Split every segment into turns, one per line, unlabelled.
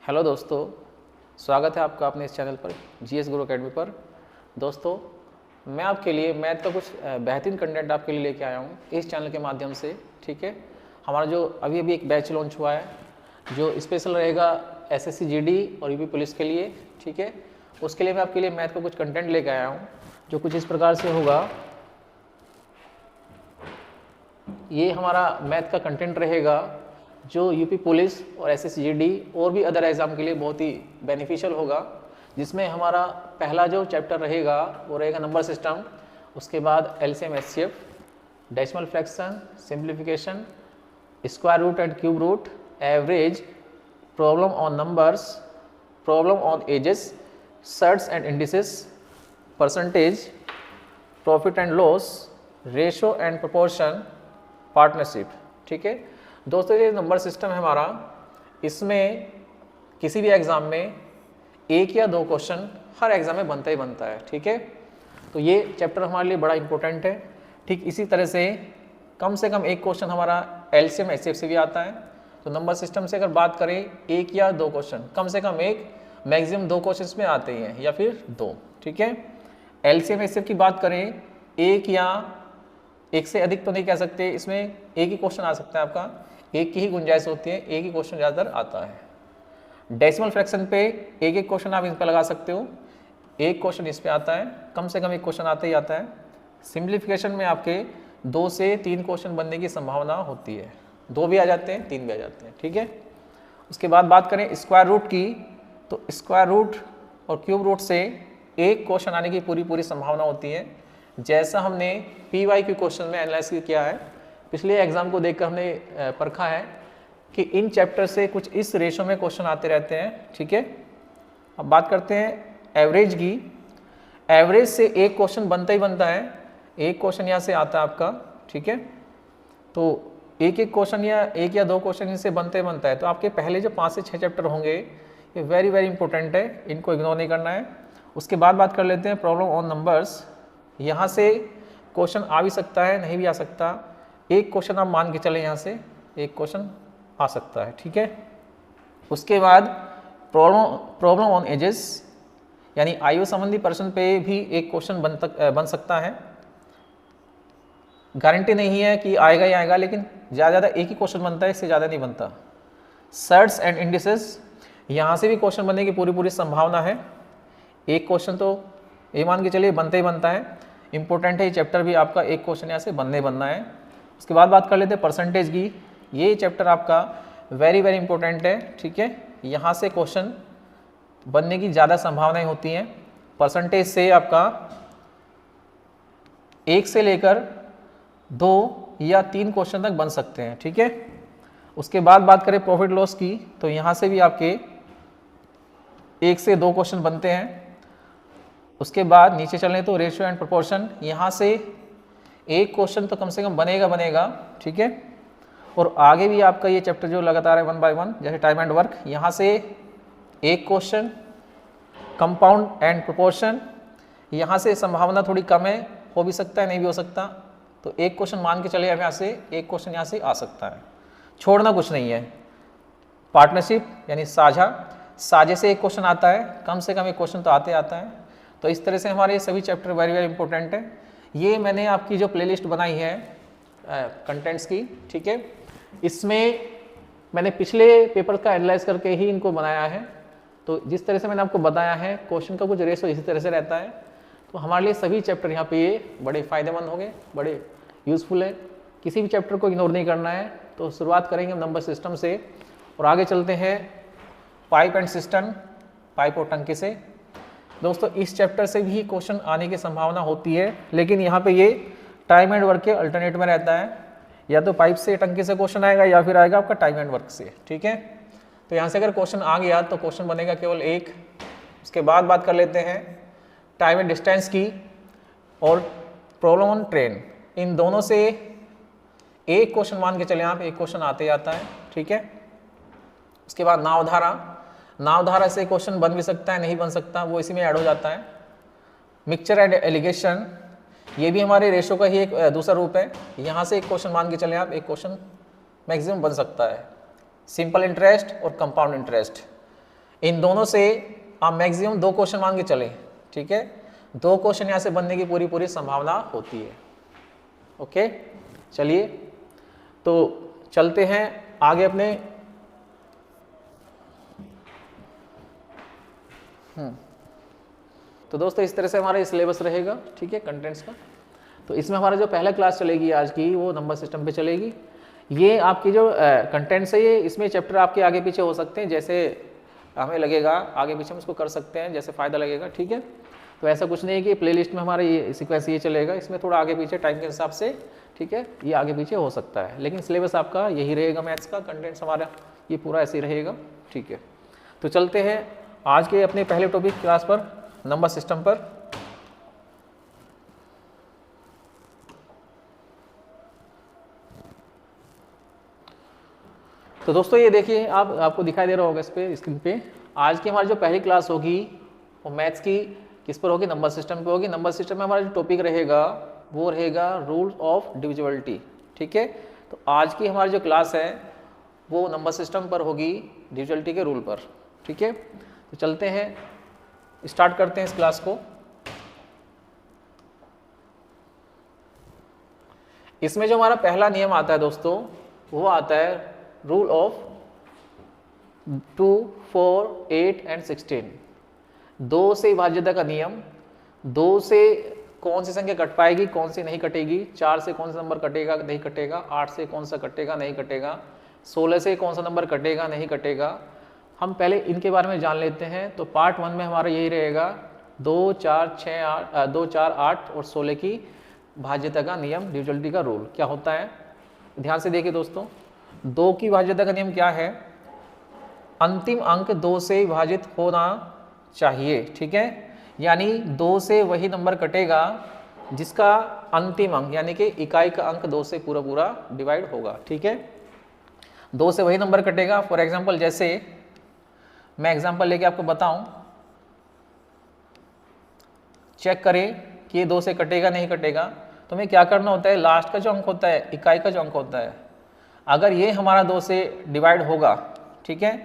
Hello दोस्तों, स्वागत है आपका अपने इस चैनल पर जीएस गुरु अकेडमी पर। दोस्तों, मैं आपके लिए मैथ का कुछ बेहतरीन कंटेंट आपके लिए लेके आया हूँ इस चैनल के माध्यम से। ठीक है, हमारा जो अभी एक बैच लॉन्च हुआ है जो स्पेशल रहेगा एसएससी जीडी और यूपी पुलिस के लिए। ठीक है, उसके लिए मैं आपके लिए मैथ का कुछ कंटेंट लेके आया हूँ जो कुछ इस प्रकार से होगा। ये हमारा मैथ का कंटेंट रहेगा जो यूपी पुलिस और एसएससी जीडी और भी अदर एग्ज़ाम के लिए बहुत ही बेनिफिशियल होगा, जिसमें हमारा पहला जो चैप्टर रहेगा वो रहेगा नंबर सिस्टम। उसके बाद LCM HCF, decimal fraction, simplification, square root and cube root, average, problem on numbers, problem on ages, surds and indices, percentage, profit and loss, ratio and proportion, partnership. ठीक है दोस्तों, ये number system है हमारा, इसमें किसी भी एग्ज़ाम में एक या दो क्वेश्चन हर एग्ज़ाम में बनता ही बनता है। ठीक है, तो ये चैप्टर हमारे लिए बड़ा इंपॉर्टेंट है। ठीक इसी तरह से कम एक क्वेश्चन हमारा एलसीएम एचसीएफ से भी आता है। तो नंबर सिस्टम से अगर बात करें, एक या दो क्वेश्चन, कम से कम एक, मैक्सिमम दो क्वेश्चन में आते ही हैं या फिर दो। ठीक है, एलसीएम एचसीएफ की बात करें, एक या एक से अधिक तो नहीं कह सकते, इसमें एक ही क्वेश्चन आ सकता है आपका, एक की ही गुंजाइश होती है, एक ही क्वेश्चन ज़्यादातर आता है। डेसिमल फ्रैक्शन पे एक क्वेश्चन आप इस पर लगा सकते हो, एक क्वेश्चन इस पे आता है, कम से कम एक क्वेश्चन आता ही आता है। सिंप्लीफिकेशन में आपके 2 से 3 क्वेश्चन बनने की संभावना होती है, 2 भी आ जाते हैं, 3 भी आ जाते हैं। ठीक है, उसके बाद बात करें स्क्वायर रूट की, तो स्क्वायर रूट और क्यूब रूट से एक क्वेश्चन आने की पूरी संभावना होती है। जैसा हमने PYQ क्वेश्चन में एनालाइज किया है, पिछले एग्जाम को देखकर हमने परखा है कि इन चैप्टर से कुछ इस रेशो में क्वेश्चन आते रहते हैं। ठीक है, अब बात करते हैं एवरेज की। एवरेज से एक क्वेश्चन बनता ही बनता है, एक क्वेश्चन यहाँ से आता है आपका। ठीक है, तो एक क्वेश्चन या एक या दो क्वेश्चन इनसे बनते ही बनता है। तो आपके पहले जो 5 से 6 चैप्टर होंगे ये वेरी इंपॉर्टेंट है, इनको इग्नोर नहीं करना है। उसके बाद बात कर लेते हैं प्रॉब्लम ऑन नंबर्स। यहाँ से क्वेश्चन आ भी सकता है, नहीं भी आ सकता, एक क्वेश्चन आप मान के चले, यहाँ से एक क्वेश्चन आ सकता है। ठीक है, उसके बाद प्रॉब्लम ऑन एजेस, यानी आयु संबंधी प्रश्न पे भी एक क्वेश्चन बन सकता है। गारंटी नहीं है कि आएगा ही आएगा, लेकिन ज़्यादा एक ही क्वेश्चन बनता है, इससे ज़्यादा नहीं बनता। सर्ट्स एंड इंडिसेस, यहाँ से भी क्वेश्चन बनने की पूरी संभावना है, एक क्वेश्चन तो ये मान के चलिए बनता ही बनता है। इंपॉर्टेंट है ये चैप्टर भी, आपका एक क्वेश्चन यहाँ से बनना है। उसके बाद बात कर लेते हैं परसेंटेज की। ये चैप्टर आपका वेरी इंपॉर्टेंट है। ठीक है, यहाँ से क्वेश्चन बनने की ज़्यादा संभावनाएं होती हैं। परसेंटेज से आपका 1 से लेकर 2 या 3 क्वेश्चन तक बन सकते हैं। ठीक है, उसके बाद बात करें प्रॉफिट लॉस की, तो यहाँ से भी आपके 1 से 2 क्वेश्चन बनते हैं। उसके बाद नीचे चलें तो रेशियो एंड प्रोपोर्शन, यहाँ से एक क्वेश्चन तो कम से कम बनेगा। ठीक है, और आगे भी आपका ये चैप्टर जो लगातार है 1 बाय 1, जैसे टाइम एंड वर्क, यहाँ से एक क्वेश्चन, कंपाउंड एंड प्रोपोर्शन, यहाँ से संभावना थोड़ी कम है, हो भी सकता है नहीं भी हो सकता, तो एक क्वेश्चन मान के चले, यहाँ से एक क्वेश्चन यहाँ से आ सकता है, छोड़ना कुछ नहीं है। पार्टनरशिप यानी साझे से एक क्वेश्चन आता है, कम से कम एक क्वेश्चन तो आता है। तो इस तरह से हमारे सभी चैप्टर वेरी इंपॉर्टेंट है। ये मैंने आपकी जो प्लेलिस्ट बनाई है कंटेंट्स की, ठीक है, इसमें मैंने पिछले पेपर का एनालाइज करके ही इनको बनाया है। तो जिस तरह से मैंने आपको बताया है, क्वेश्चन का कुछ रेशो इसी तरह से रहता है। तो हमारे लिए सभी चैप्टर यहाँ पे ये बड़े फ़ायदेमंद होंगे, बड़े यूज़फुल है, किसी भी चैप्टर को इग्नोर नहीं करना है। तो शुरुआत करेंगे हम नंबर सिस्टम से और आगे चलते हैं पाइप एंड सिस्टम, पाइप और टंकी से। दोस्तों, इस चैप्टर से भी क्वेश्चन आने की संभावना होती है, लेकिन यहाँ पे ये टाइम एंड वर्क के अल्टरनेट में रहता है, या तो पाइप से टंकी से क्वेश्चन आएगा या फिर आएगा आपका टाइम एंड वर्क से। ठीक है, तो यहाँ से अगर क्वेश्चन आ गया तो क्वेश्चन बनेगा केवल एक। उसके बाद बात कर लेते हैं टाइम एंड डिस्टेंस की और प्रॉब्लम ऑन ट्रेन। इन दोनों से एक क्वेश्चन मान के चले आप, एक क्वेश्चन आते ही आता है। ठीक है, उसके बाद नावधारा से क्वेश्चन बन भी सकता है, नहीं बन सकता, वो इसी में ऐड हो जाता है। मिक्सचर एंड एलिगेशन, ये भी हमारे रेशो का ही एक दूसरा रूप है। यहाँ से एक क्वेश्चन मान के चले आप, एक क्वेश्चन मैक्सिमम बन सकता है। सिंपल इंटरेस्ट और कंपाउंड इंटरेस्ट, इन दोनों से आप मैक्सिमम 2 क्वेश्चन मान के चले, ठीक है, 2 क्वेश्चन यहाँ से बनने की पूरी पूरी संभावना होती है। ओके, चलिए तो चलते हैं आगे अपने तो दोस्तों इस तरह से हमारा सिलेबस रहेगा, ठीक है, कंटेंट्स का। तो इसमें हमारा जो पहला क्लास चलेगी आज की वो नंबर सिस्टम पे चलेगी। ये आपकी जो कंटेंट्स है ये इसमें चैप्टर आपके आगे पीछे हो सकते हैं, जैसे हमें लगेगा आगे पीछे हम इसको कर सकते हैं, जैसे फ़ायदा लगेगा, ठीक है। तो ऐसा कुछ नहीं है कि प्लेलिस्ट में हमारा ये सीक्वेंस ये चलेगा, इसमें थोड़ा आगे पीछे टाइम के हिसाब से, ठीक है, ये आगे पीछे हो सकता है, लेकिन सिलेबस आपका यही रहेगा। मैथ्स का कंटेंट्स हमारा ये पूरा ऐसे ही रहेगा, ठीक है। तो चलते हैं आज के अपने पहले टॉपिक क्लास पर, नंबर सिस्टम पर। तो दोस्तों ये देखिए आपको दिखाई दे रहा होगा इस पे स्क्रीन पे, आज की हमारी जो पहली क्लास होगी वो मैथ्स की किस पर होगी, नंबर सिस्टम पे होगी। नंबर सिस्टम में हमारा जो टॉपिक रहेगा वो रहेगा रूल्स ऑफ डिविजिबिलिटी, ठीक है। तो आज की हमारी जो क्लास है वो नंबर सिस्टम पर होगी, डिविजिबिलिटी के रूल पर, ठीक है। तो चलते हैं, स्टार्ट करते हैं इस क्लास को। इसमें जो हमारा पहला नियम आता है दोस्तों वो आता है रूल ऑफ 2, 4, 8 एंड 16। 2 से विभाज्यता का नियम। 2 से कौन सी संख्या कट पाएगी, कौन सी नहीं कटेगी। 4 से कौन सा नंबर कटेगा, नहीं कटेगा। 8 से कौन सा कटेगा, नहीं कटेगा। 16 से कौन सा नंबर कटेगा, नहीं कटेगा। हम पहले इनके बारे में जान लेते हैं। तो पार्ट 1 में हमारा यही रहेगा 2, 4, 8 और 16 की भाज्यता का नियम, डिविजिबिलिटी का रूल क्या होता है। ध्यान से देखिए दोस्तों, 2 की भाज्यता का नियम क्या है, अंतिम अंक 2 से विभाजित होना चाहिए, ठीक है। यानी 2 से वही नंबर कटेगा जिसका अंतिम अंक यानी कि इकाई का अंक 2 से पूरा पूरा डिवाइड होगा, ठीक है। 2 से वही नंबर कटेगा। फॉर एग्जांपल जैसे मैं एग्जांपल लेके आपको बताऊं, चेक करें कि ये 2 से कटेगा नहीं कटेगा। तो हमें क्या करना होता है, लास्ट का जो अंक होता है, इकाई का जो अंक होता है, अगर ये हमारा 2 से डिवाइड होगा, ठीक है,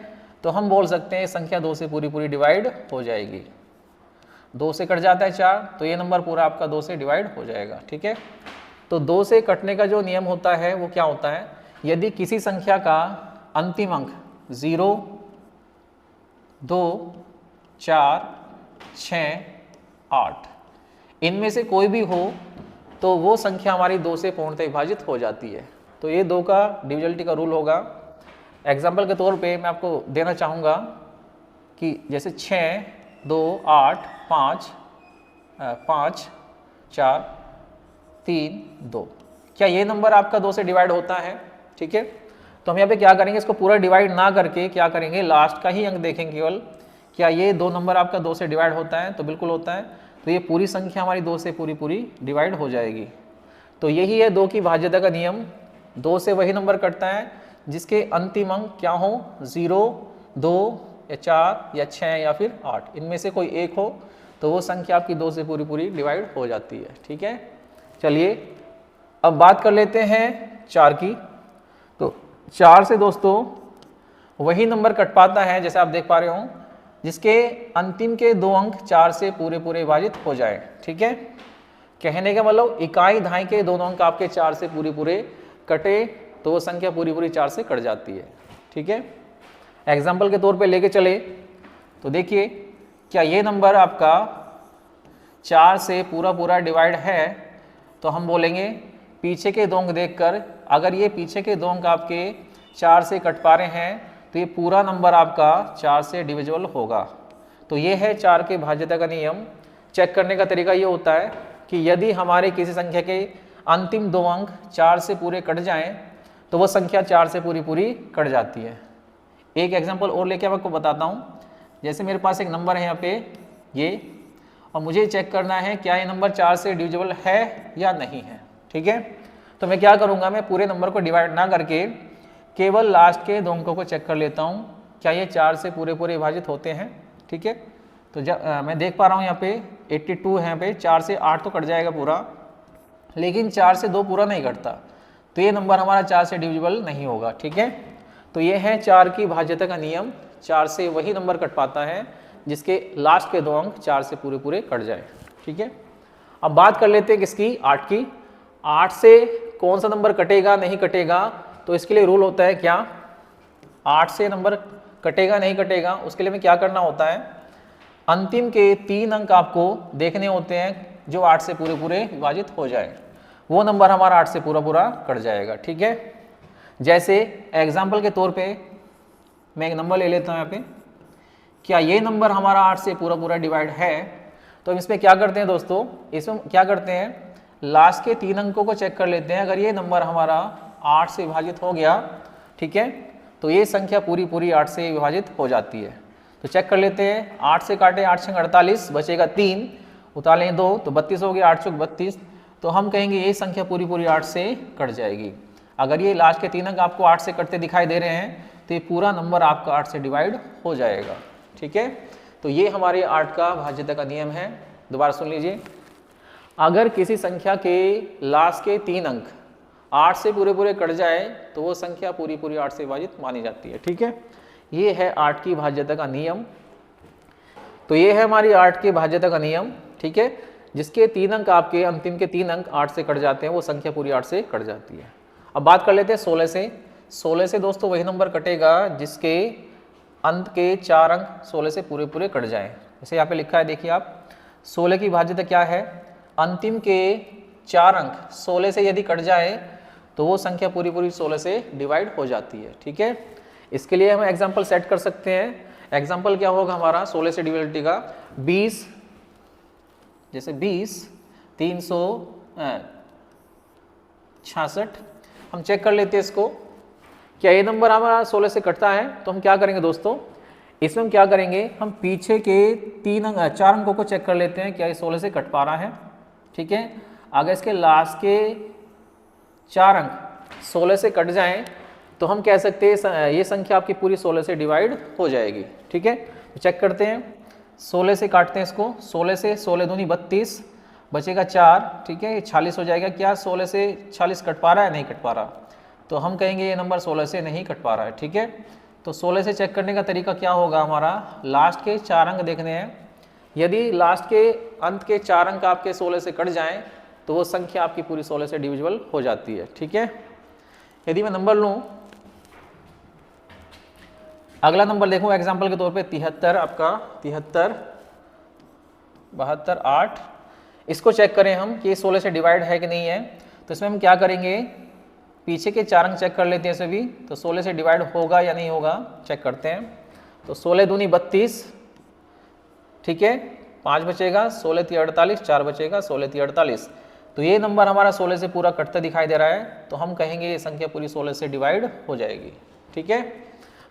तो हम बोल सकते हैं संख्या 2 से पूरी पूरी डिवाइड हो जाएगी। 2 से कट जाता है 4 तो ये नंबर पूरा आपका 2 से डिवाइड हो जाएगा, ठीक है। तो 2 से कटने का जो नियम होता है वो क्या होता है, यदि किसी संख्या का अंतिम अंक 0, 2, 4, 6, 8 इनमें से कोई भी हो तो वो संख्या हमारी 2 से पूर्णतः विभाजित हो जाती है। तो ये 2 का डिविजिबिलिटी का रूल होगा। एग्जाम्पल के तौर पे मैं आपको देना चाहूँगा कि जैसे 6, 2, 8, 5, 4, 3, 2, क्या ये नंबर आपका 2 से डिवाइड होता है, ठीक है। तो हम यहाँ पे क्या करेंगे, इसको पूरा डिवाइड ना करके क्या करेंगे, लास्ट का ही अंक देखेंगे केवल, क्या ये 2 नंबर आपका 2 से डिवाइड होता है, तो बिल्कुल होता है। तो ये पूरी संख्या हमारी 2 से पूरी पूरी डिवाइड हो जाएगी। तो यही है 2 की भाज्यता का नियम। 2 से वही नंबर कटता है जिसके अंतिम अंक क्या हो, 0, 2 या 4 या 6 या फिर 8 इनमें से कोई एक हो तो वो संख्या आपकी 2 से पूरी पूरी डिवाइड हो जाती है, ठीक है। चलिए अब बात कर लेते हैं 4 की। तो 4 से दोस्तों वही नंबर कट पाता है, जैसे आप देख पा रहे हो, जिसके अंतिम के 2 अंक 4 से पूरे पूरे विभाजित हो जाए, ठीक है। कहने का मतलब इकाई दहाई के दोनों अंक आपके 4 से पूरे पूरे कटे तो वो संख्या पूरी पूरी 4 से कट जाती है, ठीक है। एग्जाम्पल के तौर पे लेके चले तो देखिए, क्या ये नंबर आपका 4 से पूरा पूरा डिवाइड है, तो हम बोलेंगे पीछे के 2 अंक देखकर, अगर ये पीछे के 2 अंक आपके 4 से कट पा रहे हैं तो ये पूरा नंबर आपका 4 से डिविजिबल होगा। तो ये है 4 के भाज्यता का नियम। चेक करने का तरीका ये होता है कि यदि हमारे किसी संख्या के अंतिम 2 अंक 4 से पूरे कट जाएं तो वो संख्या 4 से पूरी पूरी कट जाती है। एक एग्जांपल और लेके आपको बताता हूँ। जैसे मेरे पास एक नंबर है यहाँ पे ये, और मुझे चेक करना है क्या ये नंबर 4 से डिविजिबल है या नहीं है, ठीक है। तो मैं क्या करूँगा, मैं पूरे नंबर को डिवाइड ना करके केवल लास्ट के 2 अंकों को चेक कर लेता हूँ, क्या ये 4 से पूरे पूरे विभाजित होते हैं, ठीक है। तो जब मैं देख पा रहा हूँ यहाँ पे 82 है, यहाँ पे 4 से 8 तो कट जाएगा पूरा, लेकिन 4 से 2 पूरा नहीं कटता, तो ये नंबर हमारा 4 से डिविजिबल नहीं होगा, ठीक है। तो ये है 4 की भाज्यता का नियम। 4 से वही नंबर कट पाता है जिसके लास्ट के 2 अंक 4 से पूरे पूरे कट जाए। ठीक है, अब बात कर लेते हैं किसकी, 8 की। 8 से कौन सा नंबर कटेगा नहीं कटेगा, तो इसके लिए रूल होता है क्या, 8 से नंबर कटेगा नहीं कटेगा, उसके लिए में क्या करना होता है, अंतिम के 3 अंक आपको देखने होते हैं जो 8 से पूरे पूरे विभाजित हो जाए, वो नंबर हमारा 8 से पूरा पूरा कट जाएगा। ठीक है, जैसे एग्जाम्पल के तौर पे मैं एक नंबर ले लेता हूँ यहाँ पे, क्या ये नंबर हमारा 8 से पूरा पूरा डिवाइड है, तो इसमें क्या करते हैं दोस्तों, इसमें क्या करते हैं, लास्ट के 3 अंकों को चेक कर लेते हैं। अगर ये नंबर हमारा 8 से विभाजित हो गया, ठीक है, तो ये संख्या पूरी पूरी 8 से विभाजित हो जाती है। तो चेक कर लेते हैं, 8 से काटे 8 छंग 48, बचेगा 3, उतारें 2 तो 32 हो गया, 8 चौक 32, तो हम कहेंगे ये संख्या पूरी पूरी 8 से कट जाएगी। अगर ये लास्ट के 3 अंक आपको 8 से कटते दिखाई दे रहे हैं तो ये पूरा नंबर आपका 8 से डिवाइड हो जाएगा। ठीक है, तो ये हमारे 8 का भाज्यता का नियम है। दोबारा सुन लीजिए, अगर किसी संख्या के लास्ट के 3 अंक 8 से पूरे पूरे कट जाए तो वो संख्या पूरी पूरी 8 से विभाजित मानी जाती है। ठीक है, ये है 8 की भाज्यता का नियम। तो ये है हमारी 8 के भाज्यता का नियम। ठीक है, जिसके 3 अंक आपके अंतिम के 3 अंक 8 से कट जाते हैं वो संख्या पूरी 8 से कट जाती है। अब बात कर लेते हैं 16 से। 16 से दोस्तों वही नंबर कटेगा जिसके अंत के 4 अंक 16 से पूरे पूरे कट जाएं। जैसे यहाँ पे लिखा है, देखिए आप, 16 की भाज्यता क्या है, अंतिम के 4 अंक 16 से यदि कट जाए तो वो संख्या पूरी पूरी 16 से डिवाइड हो जाती है। ठीक है, इसके लिए हम एग्जाम्पल सेट कर सकते हैं। एग्जाम्पल क्या होगा हमारा 16 से डिविजिबिलिटी का, 20, जैसे 20 366, हम चेक कर लेते हैं इसको, क्या ये नंबर हमारा 16 से कटता है। तो हम क्या करेंगे दोस्तों, इसमें हम क्या करेंगे, हम पीछे के 4 अंकों को चेक कर लेते हैं क्या ये 16 से कट पा रहा है। ठीक है, अगर इसके लास्ट के 4 अंक 16 से कट जाएं तो हम कह सकते हैं ये संख्या आपकी पूरी 16 से डिवाइड हो जाएगी। ठीक है, तो चेक करते हैं, 16 से काटते हैं इसको, 16 से 16 दूनी 32, बचेगा 4। ठीक है, ये 46 हो जाएगा। क्या 16 से 46 कट पा रहा है, नहीं कट पा रहा, तो हम कहेंगे ये नंबर 16 से नहीं कट पा रहा है। ठीक है, तो 16 से चेक करने का तरीका क्या होगा हमारा, लास्ट के 4 अंक देखने हैं, यदि लास्ट के अंत के 4 अंक आपके 16 से कट जाएं तो वो संख्या आपकी पूरी 16 से डिविजिबल हो जाती है। ठीक है, यदि मैं नंबर लूँ, अगला नंबर देखूँ एग्जाम्पल के तौर पे 73, आपका 73 72 8, इसको चेक करें हम कि 16 से डिवाइड है कि नहीं है। तो इसमें हम क्या करेंगे, पीछे के 4 अंक चेक कर लेते हैं सभी, तो 16 से डिवाइड होगा या नहीं होगा, चेक करते हैं। तो 16 दूनी 32, ठीक है, 5 बचेगा, 16 3 48, 4 बचेगा, 16 3 48, तो ये नंबर हमारा 16 से पूरा कटता दिखाई दे रहा है, तो हम कहेंगे ये संख्या पूरी 16 से डिवाइड हो जाएगी। ठीक है,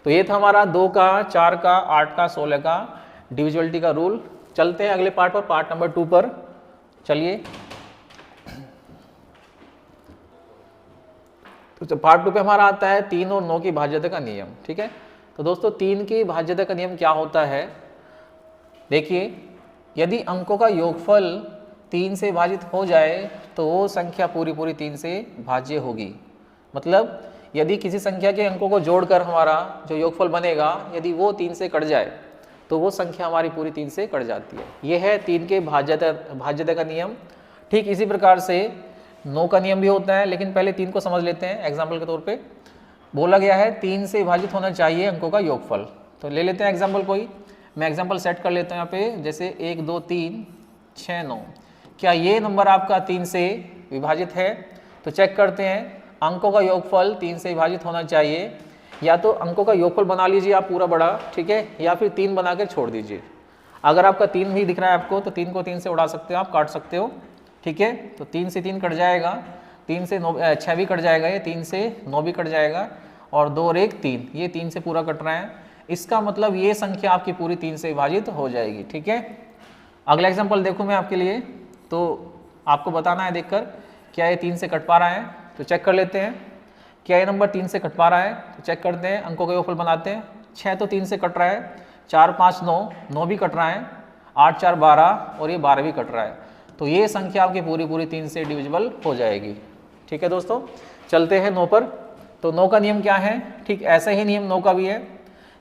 तो ये था हमारा 2 का, 4 का, 8 का, 16 का डिविजिबिलिटी का रूल। चलते हैं अगले पार्ट पर, पार्ट नंबर 2 पर। चलिए, तो पार्ट 2 पे हमारा आता है 3 और 9 की भाज्यता का नियम। ठीक है, तो दोस्तों 3 की भाज्यता का नियम क्या होता है, देखिए, यदि अंकों का योगफल 3 से भाजित हो जाए तो वो संख्या पूरी पूरी 3 से भाज्य होगी। मतलब यदि किसी संख्या के अंकों को जोड़कर हमारा जो योगफल बनेगा यदि वो 3 से कट जाए तो वो संख्या हमारी पूरी 3 से कट जाती है। ये है 3 के भाज्यता का नियम। ठीक इसी प्रकार से 9 का नियम भी होता है, लेकिन पहले 3 को समझ लेते हैं। एग्जाम्पल के तौर पे बोला गया है 3 से विभाजित होना चाहिए अंकों का योगफल। तो ले लेते हैं एग्जाम्पल कोई, मैं एग्जाम्पल सेट कर लेता हूँ यहाँ पे, जैसे 1 2 3 6 9, क्या ये नंबर आपका 3 से विभाजित है। तो चेक करते हैं, अंकों का योगफल 3 से विभाजित होना चाहिए, या तो अंकों का योगफल बना लीजिए आप पूरा बड़ा, ठीक है, या फिर 3 बना के छोड़ दीजिए। अगर आपका 3 ही दिख रहा है आपको तो 3 को 3 से उड़ा सकते हो, आप काट सकते हो। ठीक है, तो 3 से 3 कट जाएगा, 3 से 9 6 भी कट जाएगा, ये 3 से 9 भी कट जाएगा, और 2 और 1 3, ये 3 से पूरा कट रहा है। इसका मतलब ये संख्या आपकी पूरी 3 से विभाजित हो जाएगी। ठीक है, अगला एग्जाम्पल देखूँ मैं आपके लिए, तो आपको बताना है देखकर क्या ये 3 से कट पा रहा है। तो चेक कर लेते हैं, क्या ये नंबर 3 से कट पा रहा है। तो चेक करते हैं, अंकों का योगफल बनाते हैं। 6 तो 3 से कट रहा है, 4 5 9, 9 भी कट रहा है, 8 4 12, और ये 12 भी कट रहा है। तो ये संख्या आपकी पूरी पूरी 3 से डिविजिबल हो जाएगी। ठीक है दोस्तों, चलते हैं 9 पर। तो 9 का नियम क्या है, ठीक ऐसा ही नियम 9 का भी है।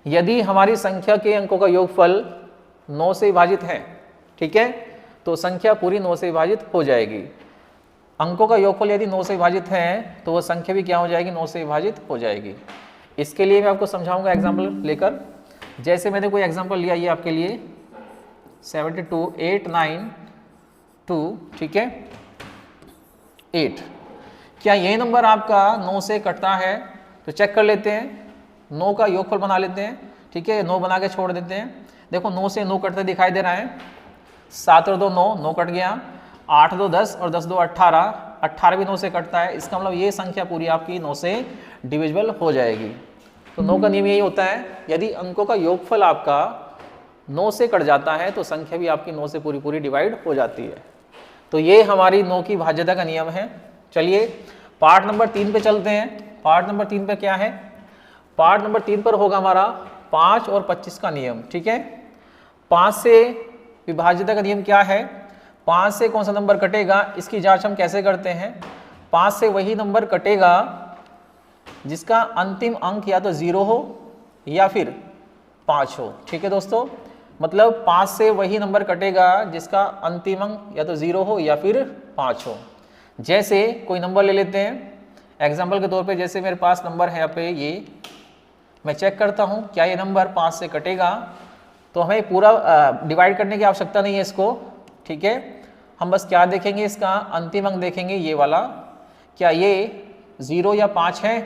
यदि हमारी संख्या के अंकों का योगफल 9 से विभाजित है, ठीक है, तो संख्या पूरी 9 से विभाजित हो जाएगी। अंकों का योगफल यदि 9 से विभाजित है तो वह संख्या भी क्या हो जाएगी, 9 से विभाजित हो जाएगी। इसके लिए मैं आपको समझाऊंगा एग्जाम्पल लेकर। जैसे मैंने कोई एग्जाम्पल लिया, ये आपके लिए 72 8 9 2, ठीक है, 8। क्या ये नंबर आपका 9 से कटता है? तो चेक कर लेते हैं, 9 का योगफल बना लेते हैं, ठीक है, 9 बना के छोड़ देते हैं। देखो 9 से 9 कटते दिखाई दे रहा है, 7 और 2 9, 9 कट गया, 8 2 10 और 10 2 18, 18 भी 9 से कटता है। इसका मतलब ये संख्या पूरी आपकी 9 से डिविजिबल हो जाएगी। तो 9 का नियम यही होता है, यदि अंकों का योगफल आपका 9 से कट जाता है तो संख्या भी आपकी 9 से पूरी पूरी डिवाइड हो जाती है। तो ये हमारी 9 की भाज्यता का नियम है। चलिए पार्ट नंबर 3 पे चलते हैं। पार्ट नंबर 3 पे क्या है? पार्ट नंबर 3 पर होगा हमारा 5 और 25 का नियम, ठीक है। 5 से विभाज्यता का नियम क्या है? 5 से कौन सा नंबर कटेगा, इसकी जांच हम कैसे करते हैं? 5 से वही नंबर कटेगा जिसका अंतिम अंक या तो 0 हो या फिर 5 हो, ठीक है दोस्तों। मतलब 5 से वही नंबर कटेगा जिसका अंतिम अंक या तो 0 हो या फिर 5 हो। जैसे कोई नंबर ले लेते हैं एग्जाम्पल के तौर पे, जैसे मेरे पास नंबर है यहाँ पे, ये मैं चेक करता हूँ क्या ये नंबर 5 से कटेगा। तो हमें पूरा डिवाइड करने की आवश्यकता नहीं है इसको, ठीक है। हम बस क्या देखेंगे, इसका अंतिम अंक देखेंगे, ये वाला, क्या ये 0 या 5 है।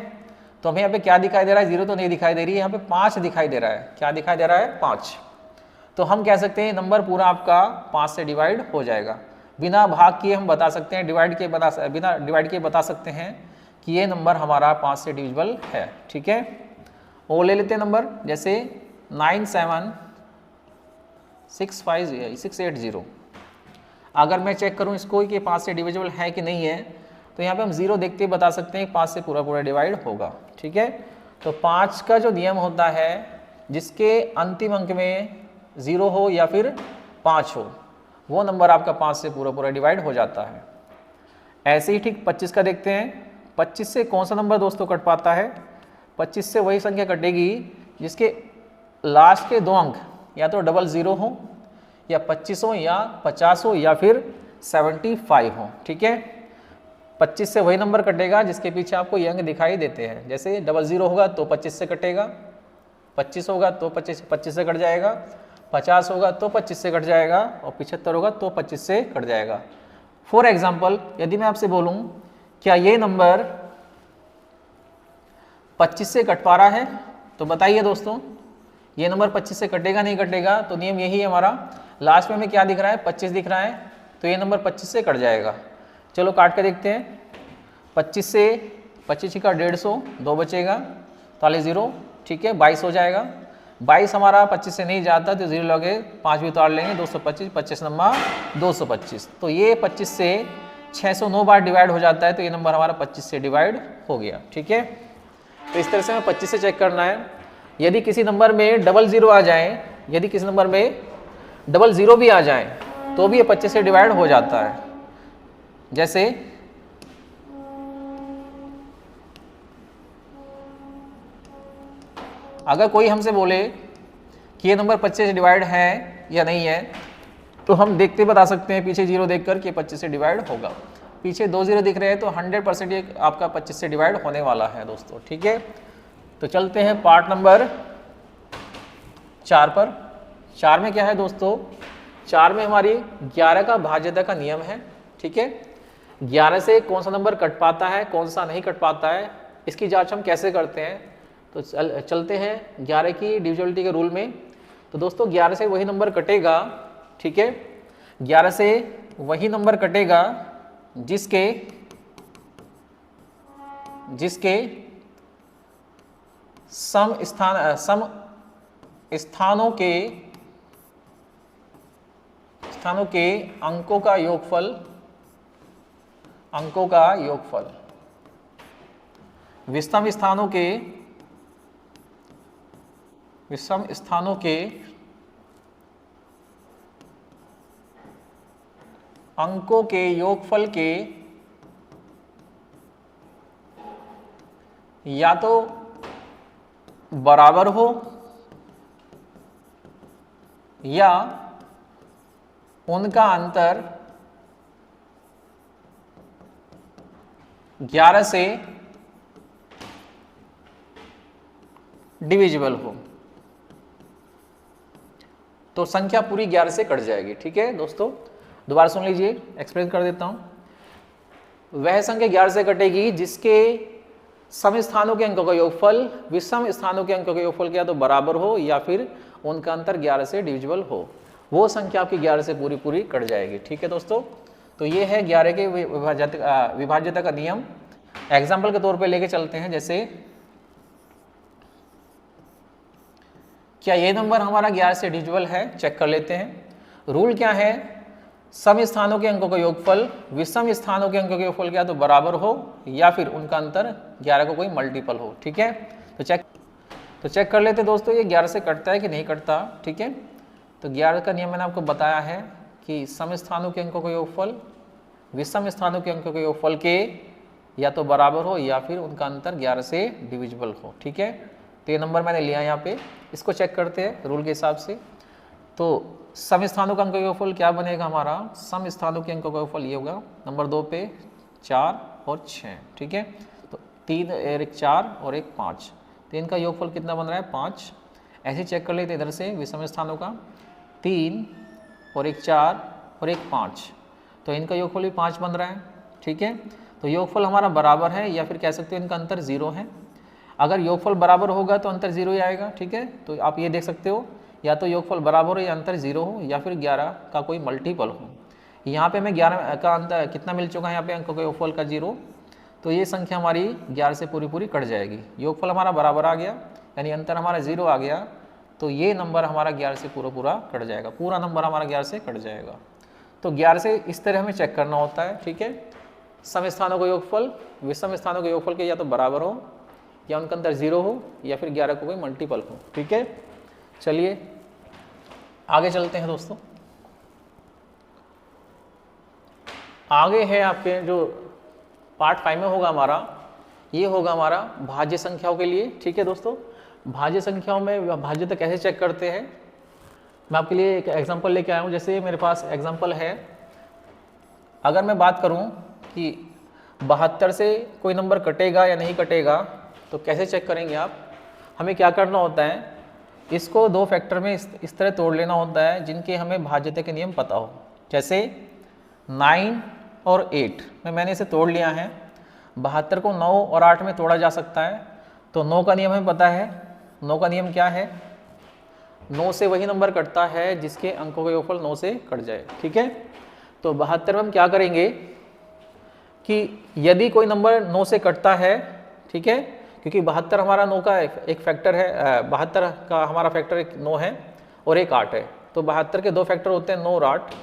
तो हमें यहाँ पे क्या दिखाई दे रहा है, 0 तो नहीं दिखाई दे रही है, यहाँ पे 5 दिखाई दे रहा है। क्या दिखाई दे रहा है? 5। तो हम कह सकते हैं नंबर पूरा आपका 5 से डिवाइड हो जाएगा। बिना भाग किए हम बता सकते हैं, बिना डिवाइड किए बता सकते हैं कि ये नंबर हमारा 5 से डिविजिबल है, ठीक है। और ले लेते हैं नंबर, जैसे 9765680। अगर मैं चेक करूं इसको कि 5 से डिविजिबल है कि नहीं है, तो यहाँ पे हम 0 देखते बता सकते हैं 5 से पूरा पूरा डिवाइड होगा, ठीक है। तो 5 का जो नियम होता है, जिसके अंतिम अंक में 0 हो या फिर 5 हो, वो नंबर आपका 5 से पूरा पूरा डिवाइड हो जाता है। ऐसे ही ठीक 25 का देखते हैं। 25 से कौन सा नंबर दोस्तों कट पाता है? 25 से वही संख्या कटेगी जिसके लास्ट के 2 अंक या तो 00 हो या 25 हो या 50 हो या फिर 75 हो, ठीक है। 25 से वही नंबर कटेगा जिसके पीछे आपको ये अंक दिखाई देते हैं। जैसे 00 होगा तो 25 से कटेगा, 25 होगा तो 25 से कट जाएगा, 50 होगा तो 25 से कट जाएगा और 75 होगा तो 25 से कट जाएगा। फॉर एग्जाम्पल, यदि मैं आपसे बोलूं क्या ये नंबर 25 से कट पा रहा है, तो बताइए दोस्तों, ये नंबर 25 से कटेगा नहीं कटेगा? तो नियम यही है हमारा। लास्ट में हमें क्या दिख रहा है? 25 दिख रहा है, तो ये नंबर 25 से कट जाएगा। चलो काट के देखते हैं। 25 से 25 का 150, 2 बचेगा, ताले 0, ठीक है, 22 हो जाएगा। 22 हमारा 25 से नहीं जाता तो 0 लगे, 5 भी उतार लेंगे, 225, 25 नंबर 225। तो ये 25 से 609 बार डिवाइड हो जाता है, तो ये नंबर हमारा 25 से डिवाइड हो गया, ठीक है। तो इस तरह से हमें 25 से चेक करना है। यदि किसी नंबर में 00 आ जाए, यदि किसी नंबर में 00 भी आ जाए, तो भी ये 25 से डिवाइड हो जाता है। जैसे अगर कोई हमसे बोले कि ये नंबर 25 से डिवाइड है या नहीं है, तो हम देखते बता सकते हैं पीछे 0 देखकर कि 25 से डिवाइड होगा। पीछे 2 0 दिख रहे हैं तो 100% ये आपका 25 से डिवाइड होने वाला है दोस्तों, ठीक है। तो चलते हैं पार्ट नंबर 4 पर। 4 में क्या है दोस्तों? 4 में हमारी 11 का भाज्यता का नियम है, ठीक है। 11 से कौन सा नंबर कट पाता है, कौन सा नहीं कट पाता है, इसकी जांच हम कैसे करते हैं? तो चलते हैं 11 की डिविजिबिलिटी के रूल में। तो दोस्तों 11 से वही नंबर कटेगा, ठीक है। 11 से वही नंबर कटेगा जिसके सम स्थानों के अंकों का योगफल विषम स्थानों के अंकों के योगफल के या तो बराबर हो या उनका अंतर 11 से डिविजिबल हो, तो संख्या पूरी 11 से कट जाएगी। ठीक है दोस्तों, दोबारा सुन लीजिए, एक्सप्लेन कर देता हूं। वह संख्या 11 से कटेगी जिसके सम स्थानों के अंकों का योगफल विषम स्थानों के अंकों के योगफल के या तो बराबर हो या फिर उनका अंतर 11 से डिविजिबल हो, वो संख्या आपकी 11 से पूरी पूरी कट जाएगी। ठीक है दोस्तों, तो ये है 11 के विभाज्यता का नियम। एग्जाम्पल के तौर पे लेके चलते हैं, जैसे क्या ये नंबर हमारा 11 से डिविजिबल है, चेक कर लेते हैं। रूल क्या है, सम स्थानों के अंकों का योगफल विषम स्थानों के अंकों के योगफल क्या तो बराबर हो या फिर उनका अंतर 11 का कोई मल्टीपल हो। ठीक है, तो चेक कर लेते हैं दोस्तों, ये 11 से कटता है कि नहीं कटता। ठीक है, तो 11 का नियम मैंने आपको बताया है कि सम स्थानों के अंकों का योगफल विषम स्थानों के अंकों के योगफल के या तो बराबर हो या फिर उनका अंतर 11 से डिविजिबल हो। ठीक है, तो ये नंबर मैंने लिया यहाँ पे, इसको चेक करते हैं रूल के हिसाब से। तो सम स्थानों का अंक का योगफल क्या बनेगा हमारा, सम स्थानों के अंकों का योगफल ये होगा नंबर 2 पे 4 और 6। ठीक है, तो 3 एक 4 और एक 5, तो इनका योगफल कितना बन रहा है 5। ऐसे चेक कर लेते इधर से विषम स्थानों का 3 और एक 4 और एक 5, तो इनका योगफल भी 5 बन रहा है। ठीक है, तो योगफल हमारा बराबर है या फिर कह सकते हो इनका अंतर 0 है। अगर योगफल बराबर होगा तो अंतर 0 ही आएगा। ठीक है, तो आप ये देख सकते हो या तो योगफल बराबर हो या अंतर 0 हो या फिर 11 का कोई मल्टीपल हो। यहाँ पे हमें 11 का अंतर कितना मिल चुका है, यहाँ पे अंकों के योगफल का 0, तो ये संख्या हमारी 11 से पूरी पूरी कट जाएगी। योगफल हमारा बराबर आ गया यानी अंतर हमारा 0 आ गया, तो ये नंबर हमारा 11 से पूरा पूरा कट जाएगा, पूरा नंबर हमारा 11 से कट जाएगा। तो 11 से इस तरह हमें चेक करना होता है। ठीक है, सम स्थानों का योगफल विषम स्थानों के योगफल के या तो बराबर हो या उनका अंतर 0 हो या फिर 11 को कोई मल्टीपल हो। ठीक है, चलिए आगे चलते हैं दोस्तों। आगे है आपके जो पार्ट 5 में होगा हमारा, ये होगा हमारा भाज्य संख्याओं के लिए। ठीक है दोस्तों, भाज्य संख्याओं में भाज्यता कैसे चेक करते हैं, मैं आपके लिए एक एग्जांपल लेके आया हूँ। जैसे मेरे पास एग्जांपल है, अगर मैं बात करूँ कि 72 से कोई नंबर कटेगा या नहीं कटेगा, तो कैसे चेक करेंगे आप, हमें क्या करना होता है, इसको 2 फैक्टर में इस तरह तोड़ लेना होता है जिनके हमें भाज्यता के नियम पता हो। जैसे 9 और 8 में मैंने इसे तोड़ लिया है। 72 को 9 और 8 में तोड़ा जा सकता है, तो 9 का नियम हमें पता है। 9 का नियम क्या है, 9 से वही नंबर कटता है जिसके अंकों का योगफल 9 से कट जाए। ठीक है, तो 72 में हम क्या करेंगे कि यदि कोई नंबर 9 से कटता है, ठीक है, क्योंकि 72 हमारा 9 का एक फैक्टर है, 72 का हमारा फैक्टर एक 9 है और एक 8 है, तो 72 के 2 फैक्टर होते हैं 9 और 8।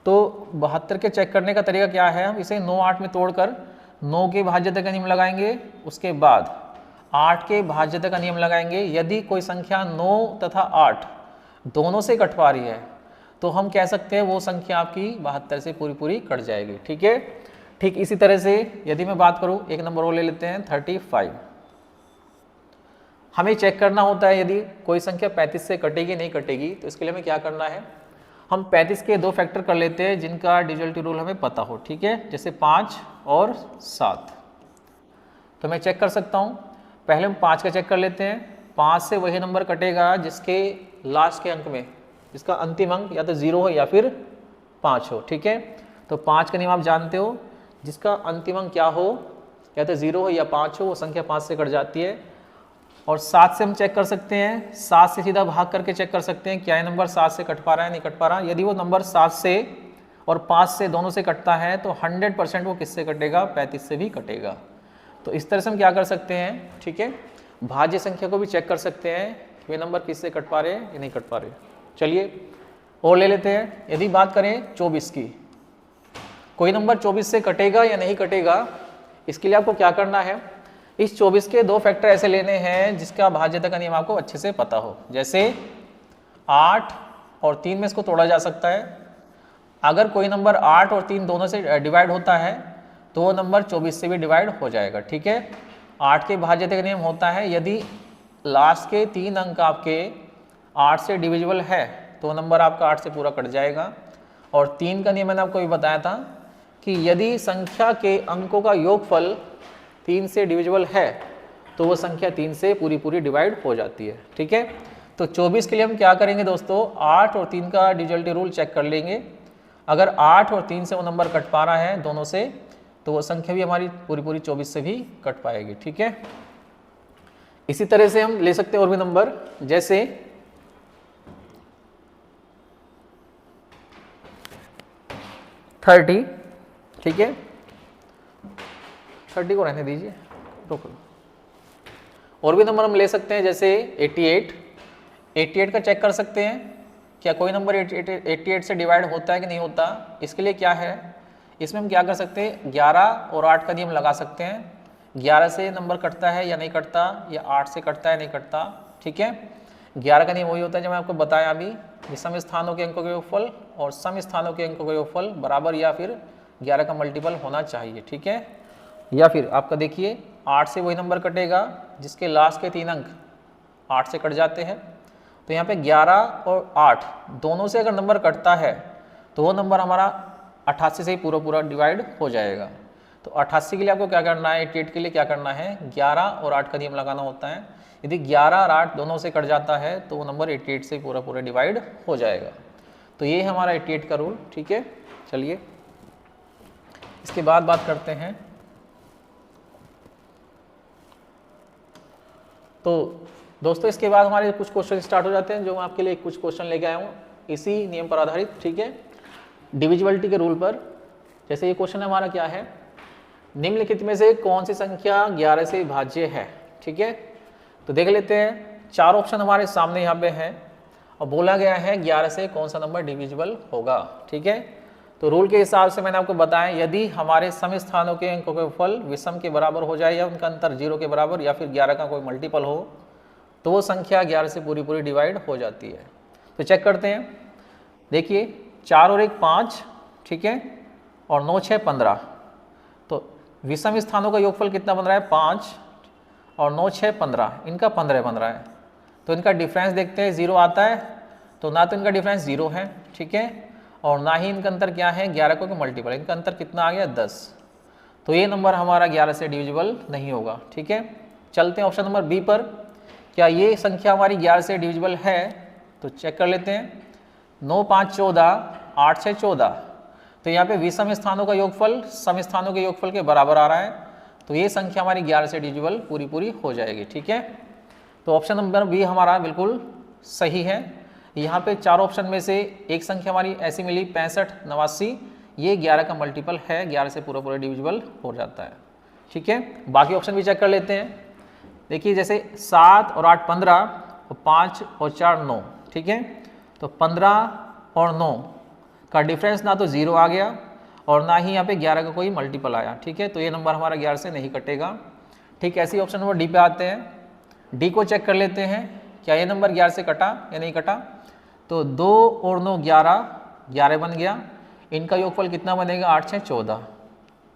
तो 72 के चेक करने का तरीका क्या है, हम इसे 9 8 में तोड़कर 9 के भाज्यता का नियम लगाएंगे, उसके बाद 8 के भाज्यता का नियम लगाएंगे। यदि कोई संख्या 9 तथा 8 दोनों से कट पा रही है तो हम कह सकते हैं वो संख्या आपकी 72 से पूरी पूरी कट जाएगी। ठीक है, ठीक इसी तरह से यदि मैं बात करूं, एक नंबर और ले लेते हैं 35। हमें चेक करना होता है यदि कोई संख्या 35 से कटेगी नहीं कटेगी, तो इसके लिए हमें क्या करना है, हम 35 के 2 फैक्टर कर लेते हैं जिनका डिविजिबिलिटी रूल हमें पता हो। ठीक है, जैसे 5 और 7, तो मैं चेक कर सकता हूँ। पहले हम 5 का चेक कर लेते हैं। 5 से वही नंबर कटेगा जिसके लास्ट के अंक में, जिसका अंतिम अंक या तो 0 हो या फिर 5 हो। ठीक है, तो 5 का नियम आप जानते हो, जिसका अंतिम अंक क्या हो, या तो 0 हो या 5 हो, वो संख्या 5 से कट जाती है। और 7 से हम चेक कर सकते हैं, 7 से सीधा भाग करके चेक कर सकते हैं क्या ये नंबर 7 से कट पा रहा है नहीं कट पा रहा। यदि वो नंबर 7 से और 5 से दोनों से कटता है तो 100% वो किससे कटेगा, 35 से भी कटेगा। तो इस तरह से हम क्या कर सकते हैं, ठीक है, भाज्य संख्या को भी चेक कर सकते हैं कि वे नंबर किससे कट पा रहे हैं या नहीं कट पा रहे। चलिए और ले लेते हैं। यदि बात करें 24 की, कोई नंबर 24 से कटेगा या नहीं कटेगा, इसके लिए आपको क्या करना है, इस 24 के 2 फैक्टर ऐसे लेने हैं जिसका भाज्यता का नियम आपको अच्छे से पता हो। जैसे 8 और 3 में इसको तोड़ा जा सकता है। अगर कोई नंबर 8 और 3 दोनों से डिवाइड होता है तो वो नंबर 24 से भी डिवाइड हो जाएगा। ठीक है, 8 के भाज्यता का नियम होता है यदि लास्ट के 3 अंक आपके 8 से डिविजिबल है तो नंबर आपका 8 से पूरा कट जाएगा। और 3 का नियम मैंने आपको भी बताया था कि यदि संख्या के अंकों का योगफल 3 से डिविजिबल है तो वो संख्या 3 से पूरी पूरी डिवाइड हो जाती है। ठीक है, तो 24 के लिए हम क्या करेंगे दोस्तों, 8 और 3 का डिविजिबिलिटी रूल चेक कर लेंगे। अगर 8 और 3 से वो नंबर कट पा रहा है दोनों से, तो वो संख्या भी हमारी पूरी पूरी 24 से भी कट पाएगी। ठीक है, इसी तरह से हम ले सकते हैं और भी नंबर, जैसे 30। ठीक है, 30 को रहने दीजिए, रोक लो। और भी नंबर हम ले सकते हैं जैसे 88 का चेक कर सकते हैं क्या कोई नंबर 88 से डिवाइड होता है कि नहीं होता। इसके लिए क्या है, इसमें हम क्या कर सकते हैं, 11 और 8 का नियम लगा सकते हैं। 11 से नंबर कटता है या नहीं कटता, या 8 से कटता है नहीं कटता। ठीक है, 11 का नियम वही होता है जो मैं आपको बताया अभी, विषम स्थानों के अंकों का योगफल और सम स्थानों के अंकों का योगफल बराबर या फिर 11 का मल्टीपल होना चाहिए। ठीक है, या फिर आपका देखिए 8 से वही नंबर कटेगा जिसके लास्ट के 3 अंक 8 से कट जाते हैं। तो यहाँ पे 11 और 8 दोनों से अगर नंबर कटता है तो वो नंबर हमारा 88 से ही पूरा पूरा डिवाइड हो जाएगा। तो 88 के लिए आपको क्या करना है, 88 के लिए क्या करना है, 11 और 8 का नियम लगाना होता है। यदि 11 और 8 दोनों से कट जाता है तो वो नंबर 88 से पूरा पूरा डिवाइड हो जाएगा। तो ये हमारा 88 का रूल। ठीक है, चलिए इसके बाद बात करते हैं। तो दोस्तों इसके बाद हमारे कुछ क्वेश्चन स्टार्ट हो जाते हैं, जो मैं आपके लिए कुछ क्वेश्चन लेके आया हूँ इसी नियम पर आधारित। ठीक है, डिविजिबिलिटी के रूल पर। जैसे ये क्वेश्चन हमारा क्या है, निम्नलिखित में से कौन सी संख्या 11 से विभाज्य है। ठीक है, तो देख लेते हैं, 4 ऑप्शन हमारे सामने यहाँ पे हैं और बोला गया है 11 से कौन सा नंबर डिविजिबल होगा। ठीक है, तो रूल के हिसाब से मैंने आपको बताया, यदि हमारे सम स्थानों के अंकों के फल विषम के बराबर हो जाए या उनका अंतर 0 के बराबर या फिर 11 का कोई मल्टीपल हो तो वो संख्या 11 से पूरी पूरी डिवाइड हो जाती है। तो चेक करते हैं, देखिए 4 और 1 5, ठीक है, और 9 6 15। तो विषम स्थानों का योगफल कितना बन रहा है, 5, और 9 6 15, इनका 15 बन रहा है। तो इनका डिफरेंस देखते हैं, 0 आता है, तो ना तो इनका डिफरेंस 0 है, ठीक है, और ना ही इनका अंतर क्या है, 11 को मल्टीपल, इनका अंतर कितना आ गया, 10। तो ये नंबर हमारा 11 से डिविजिबल नहीं होगा। ठीक है, चलते हैं ऑप्शन नंबर बी पर। क्या ये संख्या हमारी 11 से डिविजिबल है, तो चेक कर लेते हैं। 9 5 14, 8 6 14। तो यहाँ पे विषम स्थानों का योगफल सम स्थानों के योगफल के बराबर आ रहा है, तो ये संख्या हमारी 11 से डिविजिबल पूरी पूरी हो जाएगी। ठीक है, तो ऑप्शन नंबर बी हमारा बिल्कुल सही है। यहाँ पे 4 ऑप्शन में से एक संख्या हमारी ऐसी मिली 65 89, ये 11 का मल्टीपल है, 11 से पूरा पूरा डिविजिबल हो जाता है। ठीक है, बाकी ऑप्शन भी चेक कर लेते हैं। देखिए जैसे 7 और 8 15, और 5 और 4 9, ठीक है, तो 15 और 9 का डिफरेंस ना तो 0 आ गया और ना ही यहाँ पे 11 का कोई मल्टीपल आया। ठीक है, तो ये नंबर हमारा 11 से नहीं कटेगा। ठीक, ऐसे ही ऑप्शन नंबर डी पे आते हैं। डी को चेक कर लेते हैं, क्या ये नंबर 11 से कटा या नहीं कटा। तो 2 और 9 11, 11 बन गया। इनका योगफल कितना बनेगा, 8 6 14।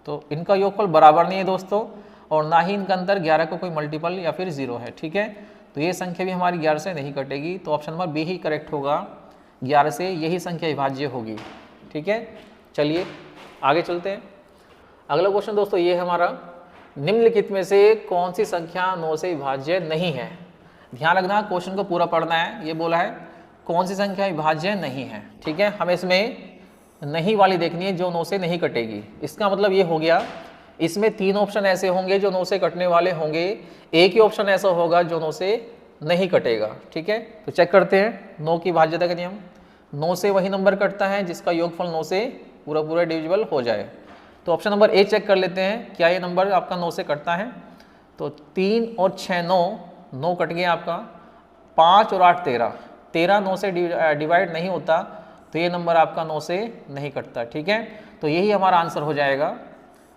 तो इनका योगफल बराबर नहीं है दोस्तों, और ना ही इनका अंतर 11 का कोई मल्टीपल या फिर 0 है। ठीक है, तो ये संख्या भी हमारी 11 से नहीं कटेगी, तो ऑप्शन नंबर बी ही करेक्ट होगा, 11 से यही संख्या विभाज्य होगी। ठीक है, चलिए आगे चलते हैं। अगला क्वेश्चन दोस्तों ये है हमारा, निम्नलिखित में से कौन सी संख्या 9 से विभाज्य नहीं है। ध्यान रखना, क्वेश्चन को पूरा पढ़ना है। ये बोला है कौन सी संख्या विभाज्य नहीं है। ठीक है, हमें इसमें नहीं वाली देखनी है जो 9 से नहीं कटेगी। इसका मतलब ये हो गया, इसमें 3 ऑप्शन ऐसे होंगे जो 9 से कटने वाले होंगे, एक ही ऑप्शन ऐसा होगा जो 9 से नहीं कटेगा। ठीक है, तो चेक करते हैं 9 की भाज्यता का नियम। 9 से वही नंबर कटता है जिसका योगफल 9 से पूरा पूरा डिविजिबल हो जाए। तो ऑप्शन नंबर ए चेक कर लेते हैं, क्या ये नंबर आपका 9 से कटता है। तो 3 और 6 9 कट गया आपका। 5 और 8 13, 13 9 से डिवाइड नहीं होता, तो ये नंबर आपका 9 से नहीं कटता। ठीक है, तो यही हमारा आंसर हो जाएगा।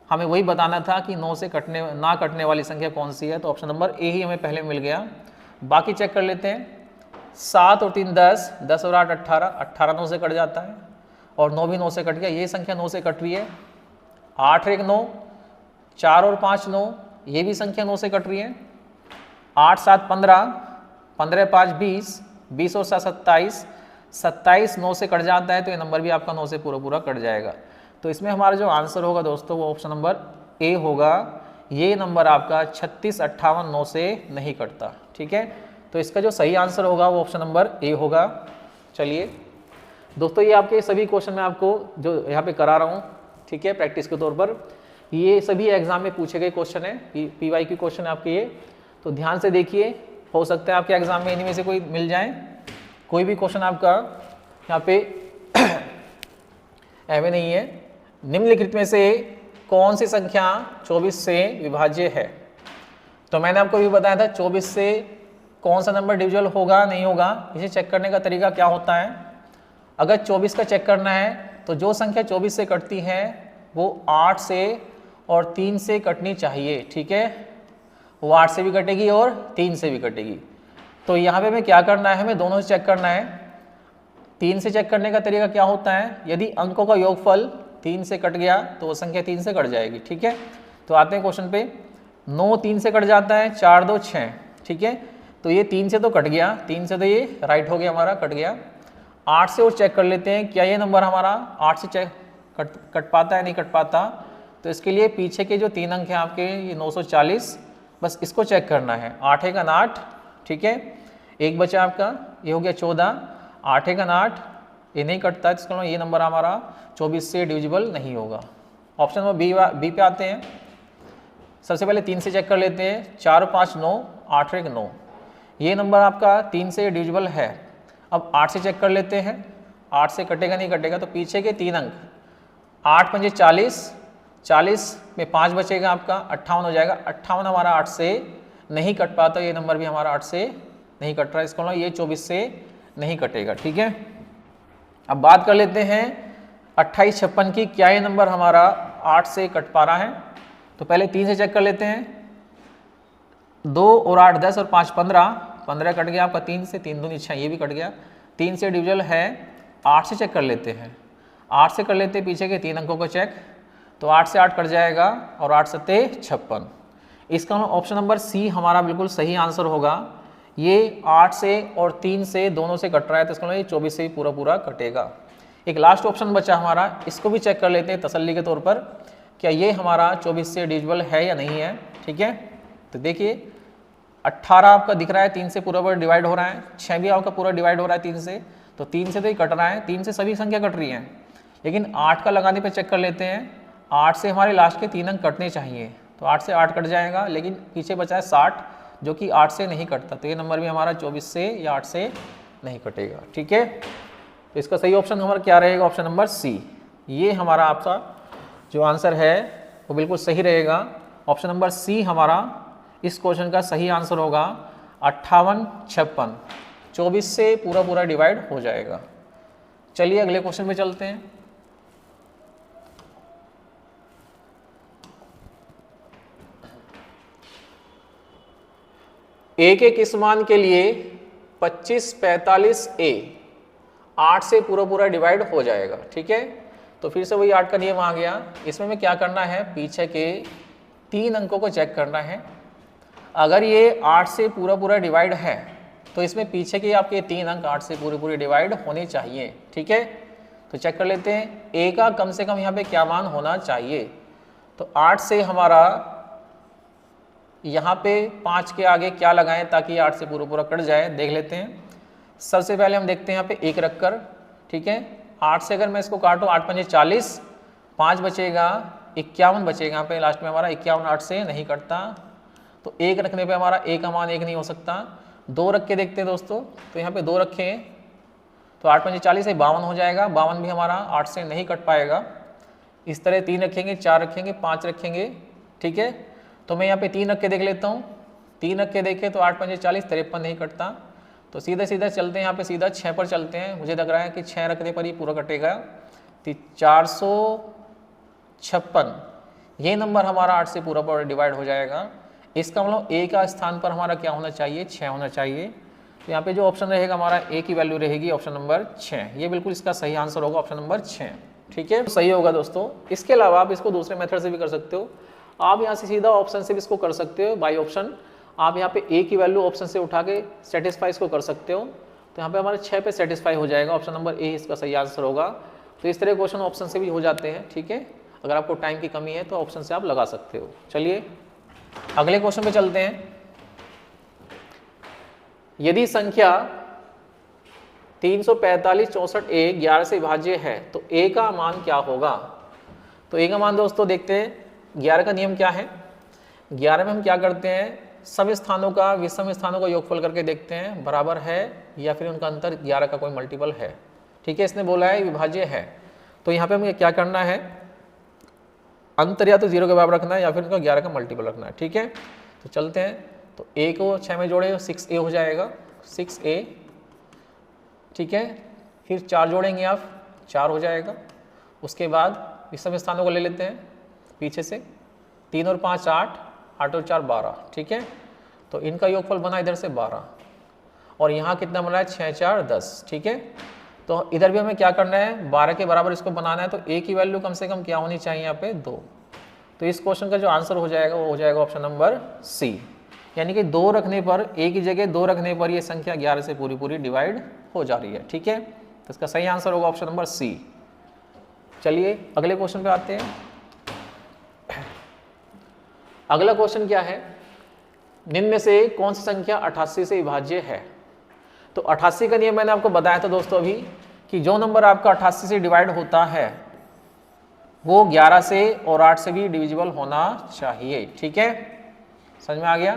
हमें वही बताना था कि 9 से ना कटने वाली संख्या कौन सी है, तो ऑप्शन नंबर ए ही हमें पहले मिल गया। बाकी चेक कर लेते हैं। 7 और 3 10, 10 और 8 18, 18 9 से कट जाता है, और 9 भी 9 से कट गया, ये संख्या 9 से कट रही है। 8 1 9, 4 और 5 9, ये भी संख्या 9 से कट रही है। 8 7 15, 15 5 20, 20 और 7 27, 27 9 से कट जाता है तो ये नंबर भी आपका 9 से पूरा पूरा कट जाएगा। तो इसमें हमारा जो आंसर होगा दोस्तों वो ऑप्शन नंबर ए होगा। ये नंबर आपका 36 58 9 से नहीं कटता। ठीक है, तो इसका जो सही आंसर होगा वो ऑप्शन नंबर ए होगा। चलिए दोस्तों, ये आपके सभी क्वेश्चन मैं आपको जो यहाँ पे करा रहा हूँ, ठीक है, प्रैक्टिस के तौर पर, ये सभी एग्जाम में पूछे गए क्वेश्चन है, PY की क्वेश्चन है आपके ये। तो ध्यान से देखिए, हो सकता है आपके एग्जाम में इन्हीं में से कोई मिल जाए। कोई भी क्वेश्चन आपका यहाँ पे एवं नहीं है। निम्नलिखित में से कौन सी संख्या 24 से विभाज्य है? तो मैंने आपको भी बताया था 24 से कौन सा नंबर डिविजिबल होगा नहीं होगा। इसे चेक करने का तरीका क्या होता है, अगर 24 का चेक करना है तो जो संख्या 24 से कटती है वो 8 से और 3 से कटनी चाहिए। ठीक है, वो 8 से भी कटेगी और 3 से भी कटेगी। तो यहाँ पे हमें क्या करना है, हमें दोनों से चेक करना है। 3 से चेक करने का तरीका क्या होता है, यदि अंकों का योगफल 3 से कट गया तो वो संख्या 3 से कट जाएगी। ठीक है, तो आते हैं क्वेश्चन पे। 9 3 से कट जाता है, 4 2 6। ठीक है, तो ये 3 से तो कट गया, 3 से तो ये राइट हो गया हमारा, कट गया। 8 से और चेक कर लेते हैं, क्या ये नंबर हमारा 8 से चेक कट पाता है नहीं कट पाता। तो इसके लिए पीछे के जो 3 अंक हैं आपके, ये 940, बस इसको चेक करना है। 8 1 8, ठीक है, एक बचा आपका, ये हो गया 14। 8 1 8, ये नहीं कटता है, इसका ये नंबर हमारा 24 से डिविजिबल नहीं होगा। ऑप्शन नंबर बी पे आते हैं। सबसे पहले 3 से चेक कर लेते हैं, 4 5 9, 8 1 9, ये नंबर आपका 3 से डिविजिबल है। अब 8 से चेक कर लेते हैं, 8 से कटेगा नहीं कटेगा, तो पीछे के 3 अंक, 8 5 40, 40 में 5 बचेगा आपका, 58 हो जाएगा। 58 हमारा 8 से नहीं कट पाता, ये नंबर भी हमारा 8 से नहीं कट रहा है, इसको ये 24 से नहीं कटेगा। ठीक है, अब बात कर लेते हैं 28 56 की, क्या ये नंबर हमारा 8 से कट पा रहा है? तो पहले 3 से चेक कर लेते हैं, 2 और 8 10 और 5 15, 15 कट गया आपका 3 से, 3 दूनी 6, ये भी कट गया। 3 से डिविजिबल है, 8 से चेक कर लेते हैं, 8 से कर लेते हैं पीछे के 3 अंकों को चेक, तो 8 से 8 कट जाएगा और 8 सत्ते 56। इसका ऑप्शन नंबर सी हमारा बिल्कुल सही आंसर होगा। ये 8 से और 3 से दोनों से कट रहा है, तो इसका ये 24 से ही पूरा पूरा कटेगा। एक लास्ट ऑप्शन बचा हमारा, इसको भी चेक कर लेते हैं तसल्ली के तौर पर, क्या ये हमारा 24 से डिविजिबल है या नहीं है। ठीक है, तो देखिए 18 आपका दिख रहा है, 3 से पूरा पूरा डिवाइड हो रहा है, 6 भी आपका पूरा डिवाइड हो रहा है 3 से, तो 3 से तो ही कट रहा है, 3 से सभी संख्या कट रही है। लेकिन 8 का लगाने पर चेक कर लेते हैं, 8 से हमारे लास्ट के 3 अंक कटने चाहिए, तो 8 से 8 कट जाएगा, लेकिन पीछे बचा है 60 जो कि 8 से नहीं कटता, तो ये नंबर भी हमारा 24 से या 8 से नहीं कटेगा। ठीक है, तो इसका सही ऑप्शन हमारा क्या रहेगा, ऑप्शन नंबर सी। ये हमारा आपका जो आंसर है वो बिल्कुल सही रहेगा। ऑप्शन नंबर सी हमारा इस क्वेश्चन का सही आंसर होगा। 58 56 24 से पूरा पूरा डिवाइड हो जाएगा। चलिए अगले क्वेश्चन पे चलते हैं। ए के किस मान के लिए 25 45 ए 8 से पूरा पूरा डिवाइड हो जाएगा। ठीक है, तो फिर से वही 8 का नियम आ गया। इसमें हमें क्या करना है, पीछे के 3 अंकों को चेक करना है। अगर ये 8 से पूरा पूरा डिवाइड है तो इसमें पीछे के आपके 3 अंक 8 से पूरे पूरे डिवाइड होने चाहिए। ठीक है, तो चेक कर लेते हैं ए का कम से कम यहाँ पे क्या मान होना चाहिए। तो 8 से हमारा यहाँ पे 5 के आगे क्या लगाएं ताकि 8 से पूरा पूरा कट जाए, देख लेते हैं। सबसे पहले हम देखते हैं यहाँ पे 1 रख कर। ठीक है, 8 से अगर मैं इसको काटूँ, 8 5 40, 5 बचेगा, 51 बचेगा यहाँ पे लास्ट में हमारा। 51 8 से नहीं कटता, तो 1 रखने पे हमारा ए का मान 1 नहीं हो सकता। 2 रख के देखते हैं दोस्तों, तो यहाँ पे 2 रखें तो 8 5 40 से 52 हो जाएगा। 52 भी हमारा 8 से नहीं कट पाएगा। इस तरह 3 रखेंगे, 4 रखेंगे, 5 रखेंगे। ठीक है, तो मैं यहाँ पे 3 रख के देख लेता हूँ। 3 रख के देखें तो 8 5 40 53 नहीं कटता, तो सीधा सीधा चलते हैं यहाँ पे, सीधा 6 पर चलते हैं। मुझे लग रहा है कि 6 रखने पर ही पूरा कटेगा। 456 ये नंबर हमारा 8 से पूरा पूरा डिवाइड हो जाएगा। इसका मतलब ए का स्थान पर हमारा क्या होना चाहिए, 6 होना चाहिए। तो यहाँ पे जो ऑप्शन रहेगा हमारा ए की वैल्यू रहेगी ऑप्शन नंबर 6। ये बिल्कुल इसका सही आंसर होगा, ऑप्शन नंबर 6। ठीक है, तो सही होगा दोस्तों। इसके अलावा आप इसको दूसरे मेथड से भी कर सकते हो। आप यहाँ से सीधा ऑप्शन से भी इसको कर सकते हो, बाई ऑप्शन। आप यहाँ पे ए की वैल्यू ऑप्शन से उठा के सेटिस्फाई इसको कर सकते हो। तो यहाँ पे हमारे 6 पे सेटिस्फाई हो जाएगा, ऑप्शन नंबर ए इसका सही आंसर होगा। तो इस तरह क्वेश्चन ऑप्शन से भी हो जाते हैं, ठीक है। अगर आपको टाइम की कमी है तो ऑप्शन से आप लगा सकते हो। चलिए अगले क्वेश्चन पे चलते हैं। यदि संख्या 345 64 ए 11 से विभाज्य है तो ए का मान क्या होगा। तो ए का मान दोस्तों देखते हैं। 11 का नियम क्या है, 11 में हम क्या करते हैं, सम स्थानों का विषम स्थानों का योगफल करके देखते हैं बराबर है या फिर उनका अंतर 11 का कोई मल्टीपल है, ठीक है। इसने बोला है विभाज्य है, तो यहाँ पे हमें क्या करना है, अंतर या तो 0 के बराबर रखना है या फिर उनका 11 का मल्टीपल रखना है, ठीक है। तो चलते हैं, तो ए को 6 में जोड़े 6a हो जाएगा, 6a, ठीक है। फिर 4 जोड़ेंगे आप, 4 हो जाएगा। उसके बाद विषम स्थानों को ले लेते हैं पीछे से, 3 और 5 8, 8 और 4 12, ठीक है। तो इनका योगफल बना इधर से 12 और यहाँ कितना बना है 6 4 10, ठीक है। तो इधर भी हमें क्या करना है, 12 के बराबर इसको बनाना है, तो ए की वैल्यू कम से कम क्या होनी चाहिए यहाँ पे 2। तो इस क्वेश्चन का जो आंसर हो जाएगा वो हो जाएगा ऑप्शन नंबर सी, यानी कि 2 रखने पर, ए की जगह 2 रखने पर ये संख्या 11 से पूरी पूरी डिवाइड हो जा रही है, ठीक है। तो इसका सही आंसर होगा ऑप्शन नंबर सी। चलिए अगले क्वेश्चन पे आते हैं। अगला क्वेश्चन क्या है, निम्न में से कौन सी संख्या 88 से विभाज्य है। तो 88 का नियम मैंने आपको बताया था दोस्तों अभी, कि जो नंबर आपका 88 से डिवाइड होता है वो 11 से और 8 से भी डिविजिबल होना चाहिए, ठीक है। समझ में आ गया।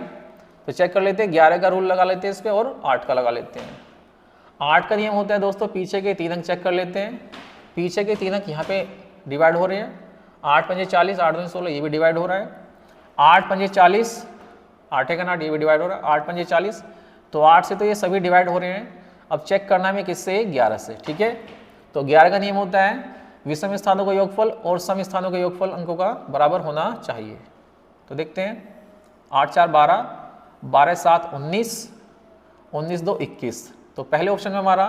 तो चेक कर लेते हैं, 11 का रूल लगा लेते हैं इस पर और 8 का लगा लेते हैं। 8 का नियम होता है दोस्तों, पीछे के 3 अंक चेक कर लेते हैं। पीछे के 3 अंक यहाँ पे डिवाइड हो रहे हैं, 8 पंजे 40, 8 दूनी 16, ये भी डिवाइड हो रहा है। 8 पंजे 40, 8 का 8, ये भी डिवाइड हो रहा है। 8 पंजे 40, तो 8 से तो ये सभी डिवाइड हो रहे हैं। अब चेक करना है किससे, 11 से, ठीक है। तो 11 का नियम होता है विषम स्थानों का योगफल और सम स्थानों का योगफल अंकों का बराबर होना चाहिए। तो देखते हैं, 8 4 12, 12 7 19, 19 2 21। तो पहले ऑप्शन में हमारा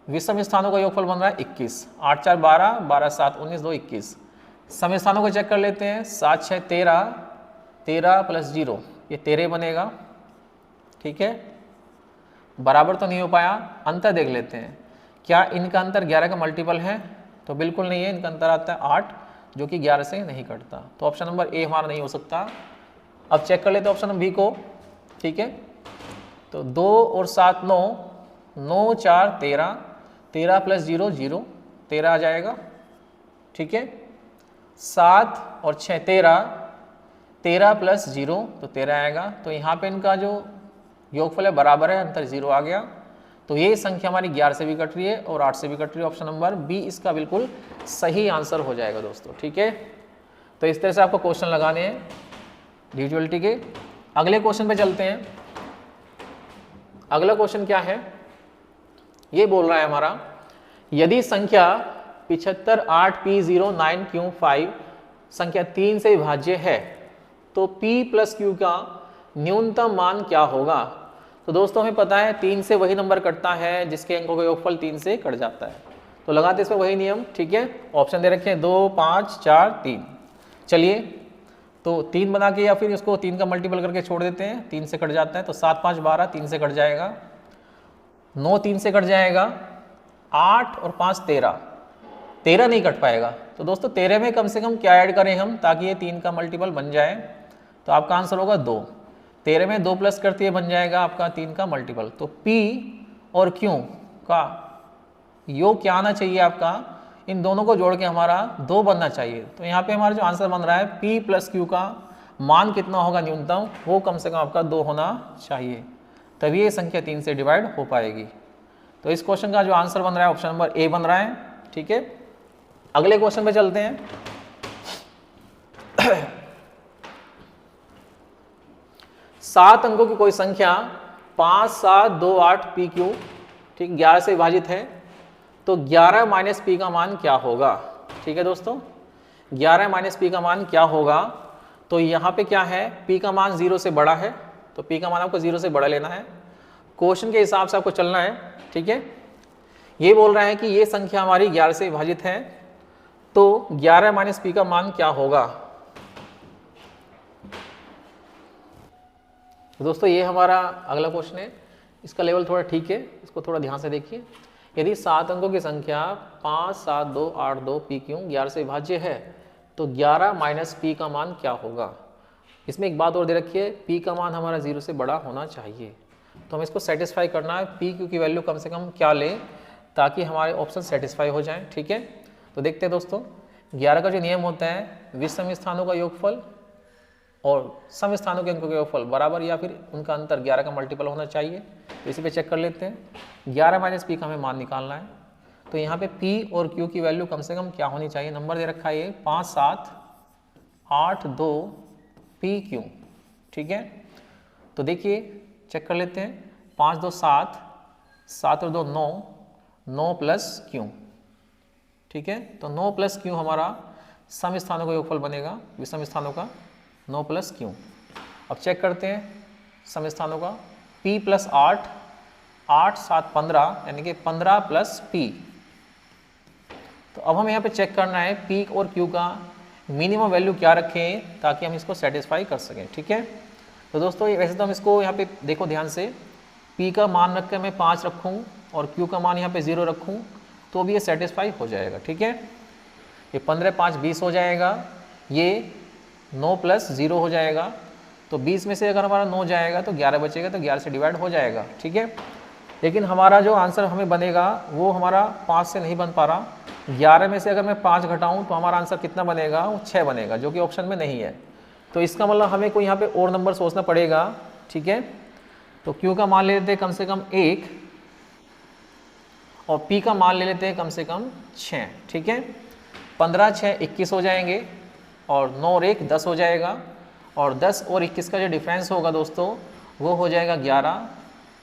विषम स्थानों का योगफल बन रहा है 21, 8 4 12, 12 7 19 2 21। सम स्थानों को चेक कर लेते हैं, 7 6 13, 13 प्लस 0 ये 13 बनेगा, ठीक है। बराबर तो नहीं हो पाया, अंतर देख लेते हैं, क्या इनका अंतर 11 का मल्टीपल है। तो बिल्कुल नहीं है, इनका अंतर आता है 8 जो कि 11 से नहीं कटता। तो ऑप्शन नंबर ए हमारा नहीं हो सकता। अब चेक कर लेते हैं ऑप्शन बी को, ठीक है। तो 2 और 7 9, 9 4 13, 13 प्लस 0 0, 13 आ जाएगा, ठीक है। 7 और 6 13, 13 प्लस 0 तो 13 आएगा। तो यहाँ पे इनका जो योगफल है बराबर है, अंतर 0 आ गया। तो ये संख्या हमारी 11 से भी कट रही है और 8 से भी कट रही है। ऑप्शन नंबर बी इसका बिल्कुल सही आंसर हो जाएगा दोस्तों, ठीक है। तो इस तरह से आपको क्वेश्चन लगाने हैं डिविजिबिलिटी के। अगले क्वेश्चन पे चलते हैं। अगला क्वेश्चन क्या है, ये बोल रहा है हमारा, यदि संख्या 75 8 P0 9 Q 5 संख्या 3 से विभाज्य है तो P प्लस Q का न्यूनतम मान क्या होगा। तो दोस्तों हमें पता है 3 से वही नंबर कटता है जिसके अंकों का योगफल 3 से कट जाता है। तो लगाते इस पर वही नियम, ठीक है। ऑप्शन दे रखे हैं 2 5 4 3। चलिए तो 3 बना के या फिर इसको 3 का मल्टीपल करके छोड़ देते हैं, 3 से कट जाता है। तो 7 5 12, 3 से कट जाएगा। 9 3 से कट जाएगा। 8 और 5 13, 13 नहीं कट पाएगा। तो दोस्तों 13 में कम से कम क्या ऐड करें हम ताकि ये 3 का मल्टीपल बन जाए। तो आपका आंसर होगा 2। 13 में 2 प्लस करते बन जाएगा आपका 3 का मल्टीपल। तो P और Q का योग क्या आना चाहिए आपका, इन दोनों को जोड़ के हमारा 2 बनना चाहिए। तो यहाँ पे हमारा जो आंसर बन रहा है P प्लस Q का मान कितना होगा न्यूनतम, वो कम से कम आपका 2 होना चाहिए, तभी ये संख्या 3 से डिवाइड हो पाएगी। तो इस क्वेश्चन का जो आंसर बन रहा है ऑप्शन नंबर ए बन रहा है, ठीक है। अगले क्वेश्चन पे चलते हैं। 7 अंकों की कोई संख्या 5 7 2 8 PQ, ठीक, 11 से विभाजित है। तो 11 माइनस P का मान क्या होगा, ठीक है दोस्तों। 11 माइनस P का मान क्या होगा, तो यहाँ पे क्या है, P का मान 0 से बड़ा है, तो P का मान आपको 0 से बड़ा लेना है। क्वेश्चन के हिसाब से आपको चलना है, ठीक है। ये बोल रहा है कि ये संख्या हमारी 11 से विभाजित है, तो 11 माइनस P का मान क्या होगा। तो दोस्तों ये हमारा अगला क्वेश्चन है। इसका लेवल थोड़ा ठीक है, इसको थोड़ा ध्यान से देखिए। यदि 7 अंकों की संख्या 5, 7, 2, 8, 2 पी क्यू 11 से विभाज्य है तो 11 माइनस पी का मान क्या होगा। इसमें एक बात और दे रखी है, पी का मान हमारा 0 से बड़ा होना चाहिए। तो हमें इसको सेटिस्फाई करना है, पी क्यू की वैल्यू कम से कम क्या लें ताकि हमारे ऑप्शन सेटिस्फाई हो जाएं। ठीक है, तो देखते हैं दोस्तों, 11 का जो नियम होता है विषम स्थानों का योगफल और सम स्थानों के अंकों का योगफल बराबर या फिर उनका अंतर 11 का मल्टीपल होना चाहिए। तो इसी पे चेक कर लेते हैं। 11 माइनस पी का हमें मान निकालना है, तो यहाँ पे पी और क्यू की वैल्यू कम से कम क्या होनी चाहिए। नंबर दे रखा है ये 5, 7, 8, 2 पी क्यू। ठीक है, तो देखिए चेक कर लेते हैं। 5, 2 7, 7 और 2 9, 9 प्लस क्यू। ठीक है, तो 9 प्लस क्यू हमारा सम स्थानों का योगफल बनेगा, विषम स्थानों का 9 प्लस क्यू। अब चेक करते हैं सम स्थानों का, p प्लस 8, 8, 7, 15 यानी कि 15 प्लस p। तो अब हमें यहाँ पे चेक करना है p और q का मिनिमम वैल्यू क्या रखें ताकि हम इसको सेटिस्फाई कर सकें। ठीक है, तो दोस्तों वैसे तो हम इसको यहाँ पे देखो ध्यान से, p का मान रख कर मैं 5 रखूँ और q का मान यहाँ पे 0 रखूँ तो भी ये सेटिस्फाई हो जाएगा। ठीक है, ये 15, 5, 20 हो जाएगा, ये 9 प्लस 0 हो जाएगा, तो 20 में से अगर हमारा 9 जाएगा तो 11 बचेगा, तो 11 से डिवाइड हो जाएगा। ठीक है, लेकिन हमारा जो आंसर हमें बनेगा वो हमारा 5 से नहीं बन पा रहा। 11 में से अगर मैं 5 घटाऊं तो हमारा आंसर कितना बनेगा, वो 6 बनेगा, जो कि ऑप्शन में नहीं है। तो इसका मतलब हमें कोई यहाँ पे और नंबर सोचना पड़ेगा। ठीक है, तो Q का मान ले लेते हैं कम से कम 1 और P का मान ले लेते हैं कम से कम 6। ठीक है, 15, 6, 21 हो जाएंगे और 9 और 1 10 हो जाएगा और 10 और 21 का जो डिफरेंस होगा दोस्तों वो हो जाएगा 11।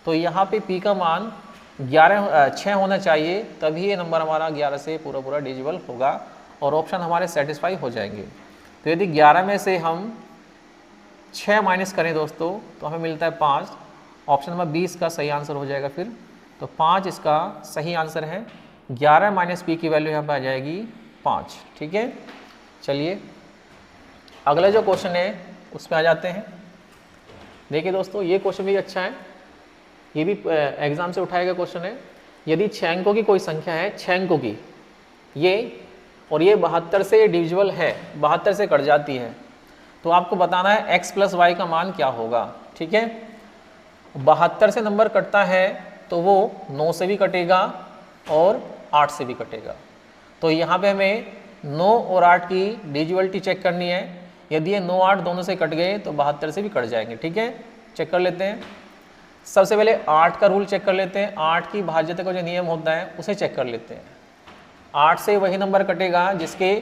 तो यहाँ पे P का मान 6 होना चाहिए, तभी ये नंबर हमारा 11 से पूरा डिविजिबल होगा और ऑप्शन हमारे सेटिस्फाई हो जाएंगे। तो यदि 11 में से हम 6 माइनस करें दोस्तों तो हमें मिलता है 5। ऑप्शन नंबर 20 का सही आंसर हो जाएगा फिर, तो 5 इसका सही आंसर है। 11 माइनस पी की वैल्यू यहाँ पर आ जाएगी 5। ठीक है, चलिए अगला जो क्वेश्चन है उसमें आ जाते हैं। देखिए दोस्तों, ये क्वेश्चन भी अच्छा है, ये भी एग्जाम से उठाया गया क्वेश्चन है। यदि 6 अंकों की कोई संख्या है, 6 अंकों की ये, और ये 72 से डिविजिबल है, 72 से कट जाती है, तो आपको बताना है x प्लस वाई का मान क्या होगा। ठीक है, 72 से नंबर कटता है तो वो 9 से भी कटेगा और 8 से भी कटेगा। तो यहाँ पे हमें 9 और 8 की डिविजिबिलिटी चेक करनी है। यदि ये 9, 8 दोनों से कट गए तो 72 से भी कट जाएंगे। ठीक है, चेक कर लेते हैं। सबसे पहले 8 का रूल चेक कर लेते हैं, 8 की भाज्यता का जो नियम होता है उसे चेक कर लेते हैं। 8 से वही नंबर कटेगा जिसके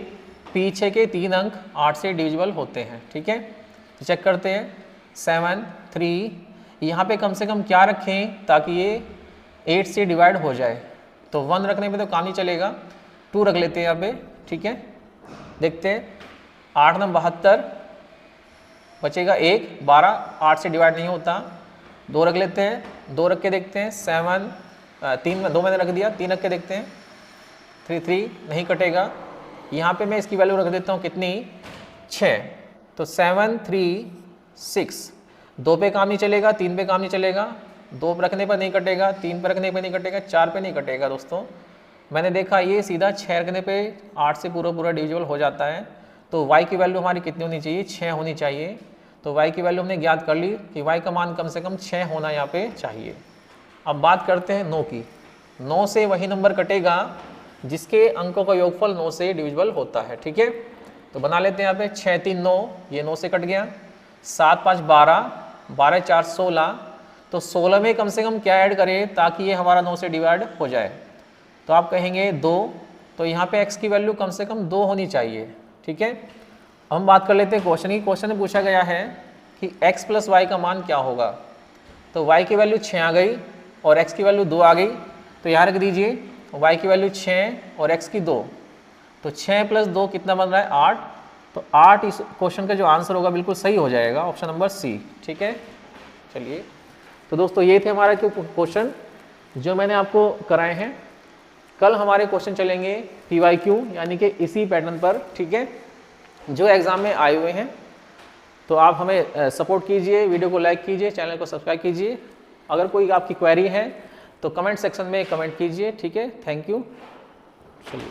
पीछे के 3 अंक 8 से डिविजिबल होते हैं। ठीक है, तो चेक करते हैं। 7, 3, यहाँ पे कम से कम क्या रखें ताकि ये 8 से डिवाइड हो जाए। तो 1 रखने पे तो काम नहीं चलेगा, 2 रख लेते हैं यहाँ पे। ठीक है, देखते हैं। 8 9 72 बचेगा 1, 12, 8 से डिवाइड नहीं होता। 2 रख लेते हैं, 2 रख के देखते हैं। 7, 3 2 मैंने रख दिया, 3 रख के देखते हैं। 3 3 नहीं कटेगा। यहाँ पे मैं इसकी वैल्यू रख देता हूँ कितनी, 6। तो 7 3 6, 2 पे काम नहीं चलेगा, 3 पे काम नहीं चलेगा, 2 पे रखने पर नहीं कटेगा, 3 पे रखने पर नहीं कटेगा, 4 पे नहीं कटेगा। दोस्तों मैंने देखा ये सीधा 6 रखने पे 8 से पूरा डिविजिबल हो जाता है। तो y की वैल्यू हमारी कितनी होनी चाहिए, 6 होनी चाहिए। तो y की वैल्यू हमने ज्ञात कर ली कि y का मान कम से कम 6 होना यहाँ पे चाहिए। अब बात करते हैं 9 की। 9 से वही नंबर कटेगा जिसके अंकों का योगफल 9 से डिविजिबल होता है। ठीक है, तो बना लेते हैं यहाँ पे। 6 3 9, ये 9 से कट गया। 7 5 12, 12 4 16, तो 16 में कम से कम क्या ऐड करें ताकि ये हमारा 9 से डिवाइड हो जाए। तो आप कहेंगे 2, तो यहाँ पे x की वैल्यू कम से कम 2 होनी चाहिए। ठीक है, हम बात कर लेते हैं क्वेश्चन की। क्वेश्चन में पूछा गया है कि x प्लस वाई का मान क्या होगा। तो y की वैल्यू 6 आ गई और x की वैल्यू 2 आ गई, तो यहाँ रख दीजिए y की वैल्यू 6 और x की 2। तो 6 प्लस 2 कितना बन रहा है, 8। तो 8 इस क्वेश्चन का जो आंसर होगा बिल्कुल सही हो जाएगा, ऑप्शन नंबर सी। ठीक है, चलिए तो दोस्तों ये थे हमारा क्वेश्चन जो मैंने आपको कराए हैं। कल हमारे क्वेश्चन चलेंगे PYQ यानी कि इसी पैटर्न पर। ठीक है, जो एग्ज़ाम में आए हुए हैं। तो आप हमें सपोर्ट कीजिए, वीडियो को लाइक कीजिए, चैनल को सब्सक्राइब कीजिए अगर कोई आपकी क्वेरी है तो कमेंट सेक्शन में कमेंट कीजिए, ठीक है। Thank you. चलिए।